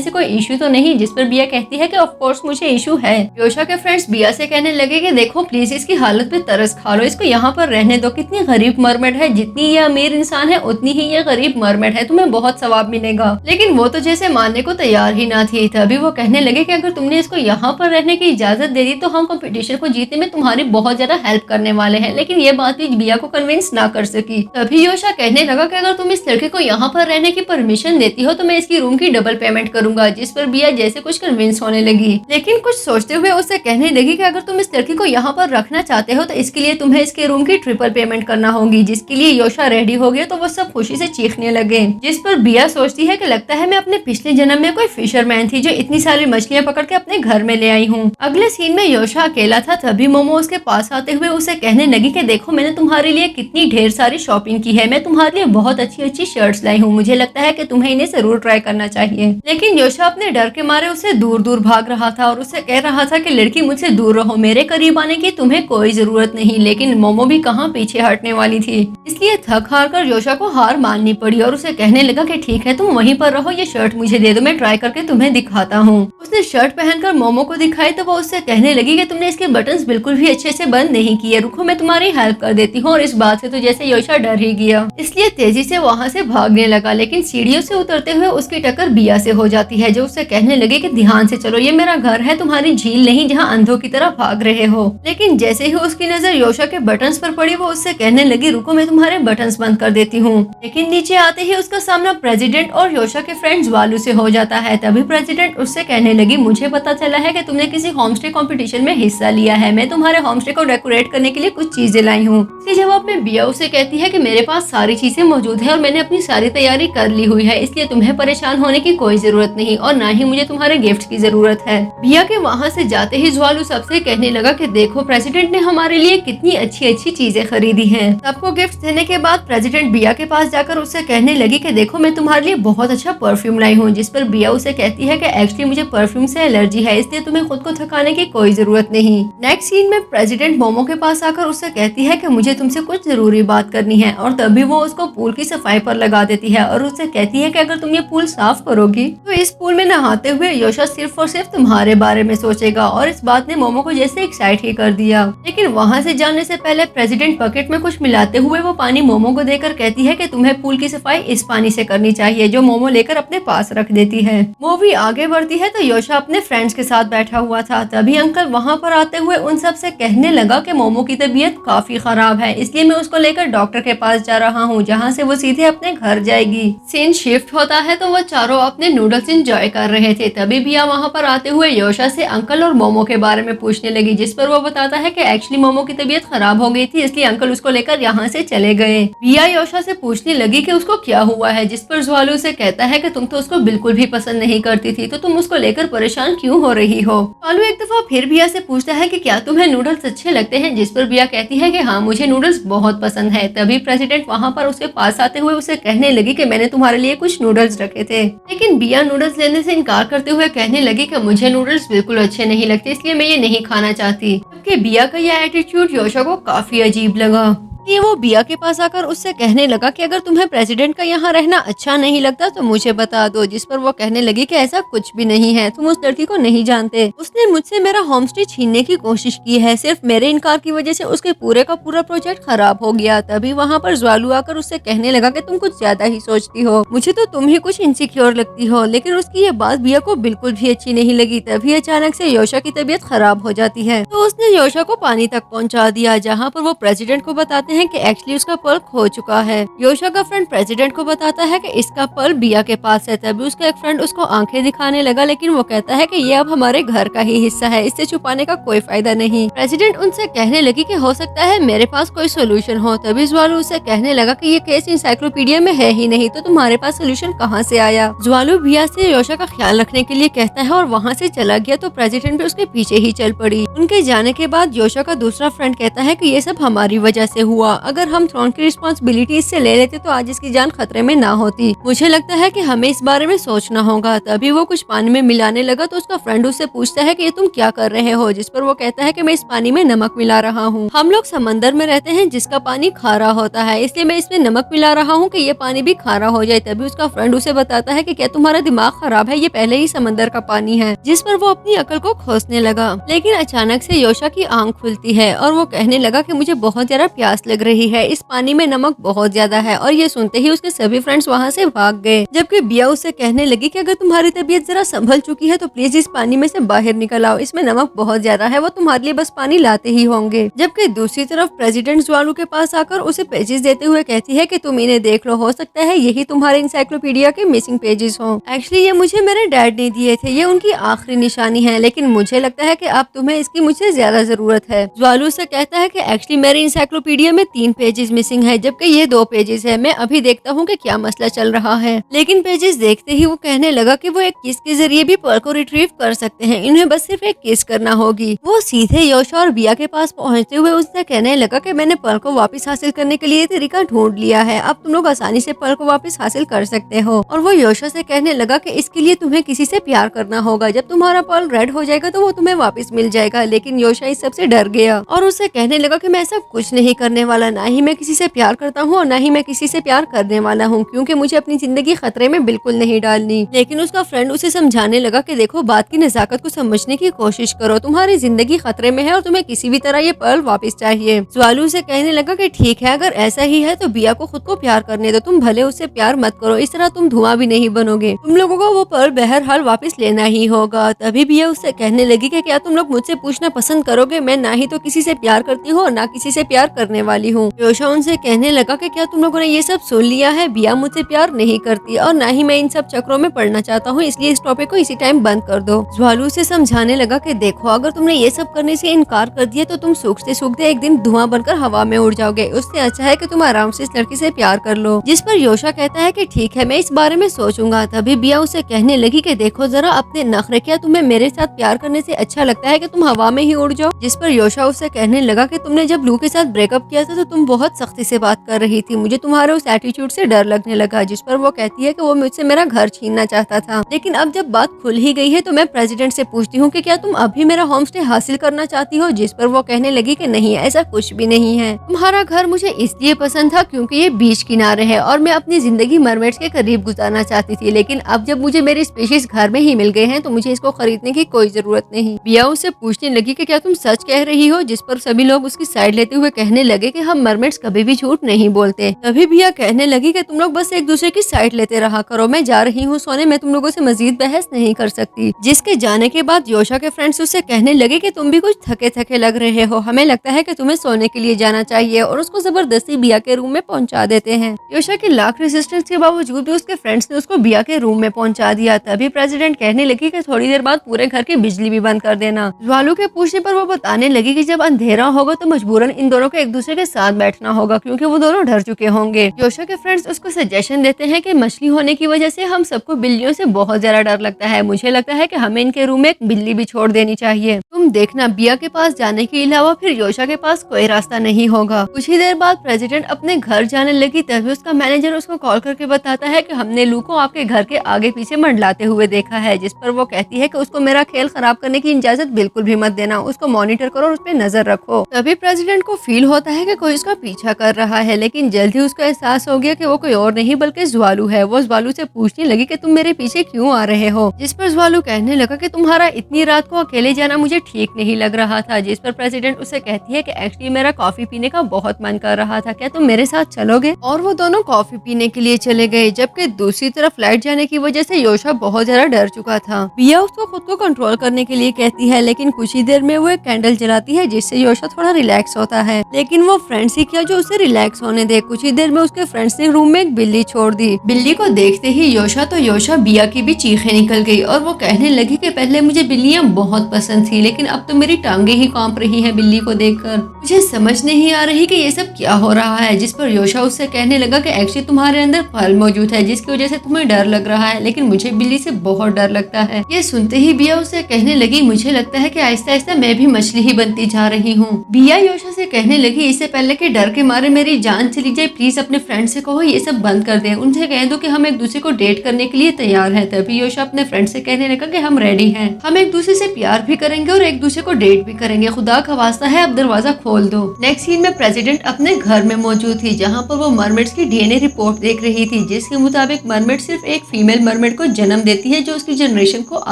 से कोई इशू तो नहीं, जिस पर बिया कहती है कि ऑफ कोर्स मुझे इशू है। योशा के फ्रेंड्स बिया से कहने लगे कि देखो प्लीज इसकी हालत पे तरस खा लो, इसको यहाँ पर रहने दो, कितनी गरीब मरमेड है, जितनी ये अमीर इंसान है उतनी ही ये गरीब मरमेड है, तुम्हें बहुत सवाब मिलेगा। लेकिन वो तो जैसे मानने को तैयार ही ना थी। तभी वो कहने लगे कि अगर तुमने इसको यहाँ पर रहने की इजाजत दे दी तो हम कंपटीशन को जीतने में तुम्हारी बहुत ज्यादा हेल्प करने वाले हैं। लेकिन ये बात भी बिया को कन्विंस ना कर सकी। तभी योशा कहने लगा कि अगर तुम इस लड़के को यहाँ पर रहने की परमिशन देती हो तो मैं इसकी रूम की डबल पेमेंट करूंगा। जिस पर बिया जैसे कुछ कन्विंस होने लगी, लेकिन कुछ सोचते हुए उससे कहने लगी कि अगर तुम इस लड़की को यहाँ पर रखना चाहते हो तो इसके लिए तुम्हें इसके रूम की ट्रिपल पेमेंट करना होगी। जिसके लिए योशा रेडी हो गया तो वो सब खुशी से चीखने लगे। जिस पर बिया सोचती है कि लगता है मैं अपने पिछले जन्म में कोई फिशरमैन थी जो इतनी सारी मछलियाँ पकड़ के अपने घर में ले आई हूँ। अगले सीन में योशा अकेला था। तभी मोमो उसके पास आते हुए उसे कहने लगी कि देखो मैंने तुम्हारे लिए कितनी ढेर सारी शॉपिंग की है, मैं तुम्हारे लिए बहुत अच्छी अच्छी शर्ट्स लाई हूँ, मुझे लगता है कि तुम्हें इन्हें जरूर ट्राई करना चाहिए। लेकिन योशा अपने डर के मारे उसे दूर दूर भाग रहा था और उसे कह रहा था कि लड़की मुझसे दूर रहो, मेरे करीब आने की तुम्हें कोई जरूरत नहीं। लेकिन मोमो भी कहाँ पीछे हटने वाली थी, इसलिए थक हार कर योशा को हार माननी पड़ी और उसे कहने लगा कि ठीक है तुम वहीं पर रहो, ये शर्ट मुझे दे दो, मैं ट्राई करके तुम्हें दिखाता हूँ। उसने शर्ट पहनकर मोमो को दिखाई तो वो उससे कहने लगी कि तुमने इसके बटन्स बिल्कुल भी अच्छे से बंद नहीं किए, रुको मैं तुम्हारी हेल्प कर देती हूँ। और इस बात से तो जैसे योशा डर ही गया, इसलिए तेजी से वहाँ से भागने लगा। लेकिन सीढ़ियों से उतरते हुए उसकी टक्कर बिया से हो जाती है जो उससे कहने लगे कि ध्यान से चलो, ये मेरा घर है, तुम्हारी झील नहीं जहाँ अंधों की तरह भाग रहे हो। लेकिन जैसे ही उसकी नजर योशा के बटन्स पर पड़ी वो उससे कहने लगी रुको मैं तुम्हारे बटन्स बंद कर देती हूँ। लेकिन नीचे आते ही उसका सामना प्रेसिडेंट और योशा के फ्रेंड ज्वालू से हो जाता है। तभी प्रेसिडेंट उससे कहने लगी मुझे पता चला है कि तुमने किसी होमस्टे कंपटीशन में हिस्सा लिया है, मैं तुम्हारे होमस्टे को डेकोरेट करने के लिए कुछ चीजें लाई हूँ। इसके जवाब में बिया उसे कहती है कि मेरे पास सारी चीजें मौजूद है और मैंने अपनी सारी तैयारी कर ली हुई है, इसलिए तुम्हें परेशान होने की कोई जरूरत नहीं और ना ही मुझे तुम्हारे गिफ्ट की जरूरत है। बिया के वहाँ से जाते ही ज्वालू सबसे कहने लगा कि देखो प्रेसिडेंट ने हमारे लिए कितनी अच्छी अच्छी चीजें खरीदी हैं। सबको गिफ्ट देने के बाद प्रेसिडेंट बिया के पास जाकर उससे कहने लगी कि देखो मैं तुम्हारे लिए बहुत अच्छा परफ्यूम लाई हूँ। जिस पर बिया उसे कहती है कि एक्चुअली मुझे परफ्यूम से एलर्जी है, इसलिए तुम्हें खुद को थकाने की कोई जरूरत नहीं। नेक्स्ट सीन में प्रेसिडेंट मोमो के पास आकर उससे कहती है कि मुझे तुमसे कुछ जरूरी बात करनी है और तभी वो उसको पूल की सफाई पर लगा देती है और उससे कहती है कि अगर तुम ये पूल साफ करोगी तो इस पूल में नहाते हुए योशा सिर्फ और सिर्फ तुम्हारे बारे में सोचेगा। और इस बात ने मोमो को जैसे एक्साइट ही कर दिया। लेकिन वहाँ से जाने से पहले प्रेसिडेंट बकेट में कुछ मिलाते हुए वो पानी मोमो को देकर कहती है कि तुम्हें पूल की सफाई इस पानी से करनी चाहिए, जो मोमो लेकर अपने पास रख देती है। मूवी आगे बढ़ती है तो योशा अपने फ्रेंड्स के साथ बैठा हुआ था। तभी अंकल वहाँ पर आते हुए उन सब से कहने लगा कि मोमो की तबीयत काफी खराब है, इसलिए मैं उसको लेकर डॉक्टर के पास जा रहा हूँ, जहाँ से वो सीधे अपने घर जाएगी। सीन शिफ्ट होता है तो वो चारों अपने नूडल्स एंजॉय कर रहे थे। तभी बिया वहाँ पर आते हुए योशा से अंकल और मोमो के बारे में पूछने लगी, जिस पर वो बताता है कि एक्चुअली मोमो की तबीयत खराब हो गई थी, इसलिए अंकल उसको लेकर यहाँ से चले गए। बिया योशा से पूछने लगी कि उसको क्या हुआ है, जिस पर ज्वालू से कहता है कि तुम तो उसको बिल्कुल भी पसंद नहीं करती थी, तो तुम उसको लेकर परेशान क्यों हो रही हो। ज्वालू एक दफा फिर बिया से पूछता है कि क्या तुम्हें नूडल्स अच्छे लगते हैं, जिस पर बिया कहती है कि हाँ मुझे नूडल्स बहुत पसंद है। तभी प्रेसिडेंट वहाँ पर उसके पास आते हुए उसे कहने लगी कि मैंने तुम्हारे लिए कुछ नूडल्स रखे थे। लेकिन बिया नूडल्स लेने से इनकार करते हुए कहने लगी कि मुझे नूडल्स बिल्कुल अच्छे नहीं लगते, इसलिए मैं ये नहीं खाना चाहती। जबकि बिया का यह एटीट्यूड योशा को काफी अजीब लगा। ये वो बिया के पास आकर उससे कहने लगा कि अगर तुम्हें प्रेसिडेंट का यहाँ रहना अच्छा नहीं लगता तो मुझे बता दो। जिस पर वो कहने लगी कि ऐसा कुछ भी नहीं है, तुम उस लड़की को नहीं जानते, उसने मुझसे मेरा होमस्टे छीनने की कोशिश की है, सिर्फ मेरे इनकार की वजह से उसके पूरे का पूरा प्रोजेक्ट खराब हो गया। तभी वहाँ पर ज्वालू आकर उससे कहने लगा कि तुम कुछ ज्यादा ही सोचती हो, मुझे तो तुम ही कुछ इनसिक्योर लगती हो। लेकिन उसकी ये बात बिया को बिल्कुल भी अच्छी नहीं लगी। तभी अचानक से योशा की तबीयत खराब हो जाती है तो उसने योशा को पानी तक पहुँचा दिया, जहाँ पर वो प्रेसिडेंट को बताते हैं कि एक्चुअली उसका पर्ल खो चुका है। योशा का फ्रेंड प्रेसिडेंट को बताता है कि इसका पर्ल बिया के पास है। तभी उसका एक फ्रेंड उसको आंखें दिखाने लगा, लेकिन वो कहता है कि ये अब हमारे घर का ही हिस्सा है, इससे छुपाने का कोई फायदा नहीं। प्रेसिडेंट उनसे कहने लगी कि हो सकता है मेरे पास कोई सोल्यूशन हो। तभी ज्वालू उससे कहने लगा कि ये केस इंसाइक्लोपीडिया में है ही नहीं, तो तुम्हारे पास सोल्यूशन कहाँ से आया। ज्वालू बिया से योशा का ख्याल रखने के लिए कहता है और वहाँ से चला गया तो प्रेसिडेंट भी उसके पीछे ही चल पड़ी। उनके जाने के बाद योशा का दूसरा फ्रेंड कहता है कि ये सब हमारी वजह से हुआ हुआ। अगर हम थ्रोन की रिस्पॉन्सिबिलिटी इससे ले लेते तो आज इसकी जान खतरे में ना होती। मुझे लगता है कि हमें इस बारे में सोचना होगा। तभी वो कुछ पानी में मिलाने लगा तो उसका फ्रेंड उससे पूछता है कि ये तुम क्या कर रहे हो, जिस पर वो कहता है कि मैं इस पानी में नमक मिला रहा हूँ। हम लोग समंदर में रहते हैं जिसका पानी खारा होता है, इसलिए मैं इसमें नमक मिला रहा हूँ कि ये पानी भी खारा हो जाए। तभी उसका फ्रेंड उसे बताता है कि क्या तुम्हारा दिमाग खराब है, ये पहले ही समंदर का पानी है। जिस पर वो अपनी अकल को खोसने लगा। लेकिन अचानक से योशा की आंख खुलती है और वो कहने लगा कि मुझे बहुत ज्यादा प्यास लग रही है, इस पानी में नमक बहुत ज्यादा है। और ये सुनते ही उसके सभी फ्रेंड्स वहाँ से भाग गए। जबकि बिया उससे कहने लगी कि अगर तुम्हारी तबीयत जरा संभल चुकी है तो प्लीज इस पानी में से बाहर निकल आओ, इसमें नमक बहुत ज्यादा है, वो तुम्हारे लिए बस पानी लाते ही होंगे। जबकि दूसरी तरफ प्रेसिडेंट ज्वालू के पास आकर उसे पेजेस देते हुए कहती है कि तुम इन्हें देख लो, हो सकता है यही तुम्हारे इंसाइक्लोपीडिया के मिसिंग पेजेस हों। एक्चुअली ये मुझे मेरे डैड ने दिए थे, ये उनकी आखिरी निशानी है, लेकिन मुझे लगता है कि अब तुम्हें इसकी मुझसे ज्यादा जरूरत है। ज्वालू से कहता है कि एक्चुअली मेरे इंसाइक्लोपीडिया में 3 पेजेस मिसिंग है, जबकि ये 2 पेजेस है। मैं अभी देखता हूँ कि क्या मसला चल रहा है। लेकिन पेजेस देखते ही वो कहने लगा कि वो एक किस के जरिए भी पर्ल को रिट्रीव कर सकते हैं, इन्हें बस सिर्फ एक किस करना होगी। वो सीधे योशा और बिया के पास पहुँचते हुए उससे कहने लगा कि मैंने पर्ल को वापस हासिल करने के लिए तरीका ढूंढ लिया है, अब तुम लोग आसानी से पर्ल को वापस हासिल कर सकते हो। और वो योशा से कहने लगा कि इसके लिए तुम्हें किसी से प्यार करना होगा, जब तुम्हारा पर्ल रेड हो जाएगा तो वो तुम्हें वापस मिल जाएगा। लेकिन योशा इस सबसे डर गया और उससे कहने लगा कि मैं ऐसा कुछ नहीं करने वाला, ना ही मैं किसी से प्यार करता हूँ और ना ही मैं किसी से प्यार करने वाला हूँ, क्योंकि मुझे अपनी जिंदगी खतरे में बिल्कुल नहीं डालनी। लेकिन उसका फ्रेंड उसे समझाने लगा कि देखो, बात की नजाकत को समझने की कोशिश करो, तुम्हारी जिंदगी खतरे में है और तुम्हें किसी भी तरह ये पर्ल वापस चाहिए। ज्वालू से कहने लगा कि ठीक है, अगर ऐसा ही है तो बिया को खुद को प्यार करने दो, तुम भले उससे प्यार मत करो, इस तरह तुम धुआं भी नहीं बनोगे, तुम लोगों को वो पर्ल बहरहाल वापस लेना ही होगा। तभी बिया उससे कहने लगी कि क्या तुम लोग मुझसे पूछना पसंद करोगे, मैं ना ही तो किसी से प्यार करती हूँ और ना किसी से प्यार करने वाली हूँ। योशा उनसे कहने लगा कि क्या तुम लोगों ने ये सब सुन लिया है, बिया मुझसे प्यार नहीं करती और ना ही मैं इन सब चक्रों में पड़ना चाहता हूँ, इसलिए इस टॉपिक को इसी टाइम बंद कर दो। ज्वालू से समझाने लगा कि देखो, अगर तुमने ये सब करने से इनकार कर दिया तो तुम सूखते सूखते एक दिन धुआं बनकर हवा में उड़ जाओगे, उससे अच्छा है कि तुम आराम से इस लड़की से प्यार कर लो। जिस पर योशा कहता है कि ठीक है, मैं इस बारे में सोचूंगा। तभी बिया उसे कहने लगी कि देखो जरा अपने नखरे, क्या तुम्हें मेरे साथ प्यार करने से अच्छा लगता है कि तुम हवा में ही उड़ जाओ। जिस पर योशा उससे कहने लगा कि तुमने जब लू के साथ ब्रेकअप किया था तो तुम बहुत सख्ती से बात कर रही थी, मुझे तुम्हारे उस एटीट्यूड से डर लगने लगा। जिस पर वो कहती है कि वो मुझसे मेरा घर छीनना चाहता था, लेकिन अब जब बात खुल ही गई है तो मैं प्रेसिडेंट से पूछती हूँ कि क्या तुम अभी मेरा होम स्टे हासिल करना चाहती हो। जिस पर वो कहने लगी कि नहीं, ऐसा कुछ भी नहीं है, तुम्हारा घर मुझे इसलिए पसंद था क्योंकि ये बीच किनारे है और मैं अपनी जिंदगी मरमेड्स के करीब गुजारना चाहती थी, लेकिन अब जब मुझे मेरी स्पीशीज घर में ही मिल गए हैं तो मुझे इसको खरीदने की कोई जरूरत नहीं। बिया उससे पूछने लगी कि क्या तुम सच कह रही हो। जिस पर सभी लोग उसकी साइड लेते हुए कहने लगे कि हम मरमेड्स कभी भी झूठ नहीं बोलते। तभी बिया कहने लगी कि तुम लोग बस एक दूसरे की साइड लेते रहा करो, मैं जा रही हूँ सोने, मैं तुम लोगों से मजीद बहस नहीं कर सकती। जिसके जाने के बाद योशा के फ्रेंड्स उससे कहने लगे कि तुम भी कुछ थके थके लग रहे हो, हमें लगता है कि तुम्हें सोने के लिए जाना चाहिए, और उसको जबरदस्ती बिया के रूम में पहुंचा देते हैं। योशा के लाख रेजिस्टेंस के बावजूद भी उसके फ्रेंड्स ने उसको बिया के रूम में पहुंचा दिया। तभी प्रेसिडेंट कहने लगी कि थोड़ी देर बाद पूरे घर की बिजली भी बंद कर देना। ज्वालू के पूछने पर वो बताने लगी कि जब अंधेरा होगा तो मजबूरन इन दोनों को एक दूसरे के साथ बैठना होगा, क्योंकि वो दोनों डर चुके होंगे। योशा के फ्रेंड्स उसको सजेशन देते हैं कि मछली होने की वजह से हम सबको बिल्लियों से बहुत ज्यादा डर लगता है, मुझे लगता है कि हमें इनके रूम में एक बिल्ली भी छोड़ देनी चाहिए। तुम देखना, बिया के पास जाने के अलावा फिर योशा के पास कोई रास्ता नहीं होगा। कुछ ही देर बाद प्रेसिडेंट अपने घर जाने लगी, तभी उसका मैनेजर उसको कॉल करके बताता है कि हमने लू को आपके घर के आगे पीछे मंडलाते हुए देखा है। जिस पर वो कहती है कि उसको मेरा खेल खराब करने की इजाजत बिल्कुल भी मत देना, उसको मॉनिटर करो और उस पर नजर रखो। तभी प्रेसिडेंट को फील होता है कि कोई उसका पीछा कर रहा है, लेकिन जल्द ही उसको एहसास हो गया कि वो कोई और नहीं बल्कि ज्वालू है। वो ज्वालू से पूछने लगी कि तुम मेरे पीछे क्यों आ रहे हो। जिस पर ज्वालू कहने लगा कि तुम्हारा इतनी रात को अकेले जाना मुझे ठीक नहीं लग रहा था। जिस पर प्रेसिडेंट उसे कहती है कि एक्चुअली मेरा कॉफी पीने का बहुत मन कर रहा था, क्या तुम मेरे साथ चलोगे। और वो दोनों कॉफी पीने के लिए चले गए। जबकि दूसरी तरफ लाइट जाने की वजह से योशा बहुत ज्यादा डर चुका था। बिया उसको खुद को कंट्रोल करने के लिए कहती है, लेकिन कुछ ही देर में वो एक कैंडल जलाती है जिससे योशा थोड़ा रिलैक्स होता है। लेकिन वो फ्रेंड्स ही क्या जो उसे रिलैक्स होने दे। कुछ ही देर में उसके फ्रेंड्स ने रूम में एक बिल्ली छोड़ दी। बिल्ली को देखते ही योशा बिया की भी चीखें निकल गई और वो कहने लगी कि पहले मुझे बिल्लियां बहुत पसंद थी, लेकिन अब तो मेरी टांगे ही कांप रही है बिल्ली को देखकर, मुझे समझ नहीं आ रही कि ये सब क्या हो रहा है। जिस पर योशा उससे कहने लगा कि एक्चुअली तुम्हारे अंदर फल मौजूद है जिसकी वजह से तुम्हें डर लग रहा है, लेकिन मुझे बिल्ली से बहुत डर लगता है। ये सुनते ही बिया उससे कहने लगी, मुझे लगता है कि आहिस्ता आहिस्ता मैं भी मछली ही बनती जा रही हूँ। बिया योशा से कहने लगी, इससे पहले के डर के मारे मेरी जान चली जाए, प्लीज अपने फ्रेंड से कहो ये सब बंद कर दे, उनसे कह दो कि हम एक दूसरे को डेट करने के लिए तैयार हैं। तभी योशा अपने फ्रेंड से कहने लगा कि हम रेडी हैं, हम एक दूसरे से प्यार भी करेंगे और एक दूसरे को डेट भी करेंगे, खुदा का वास्ता है अब दरवाजा खोल दो। नेक्स्ट सीन में प्रेसिडेंट अपने घर में मौजूद थी, जहाँ पर वो मरमेड्स की डीएनए रिपोर्ट देख रही थी, जिसके मुताबिक मरमेड सिर्फ एक फीमेल मरमेड को जन्म देती है जो उसकी जनरेशन को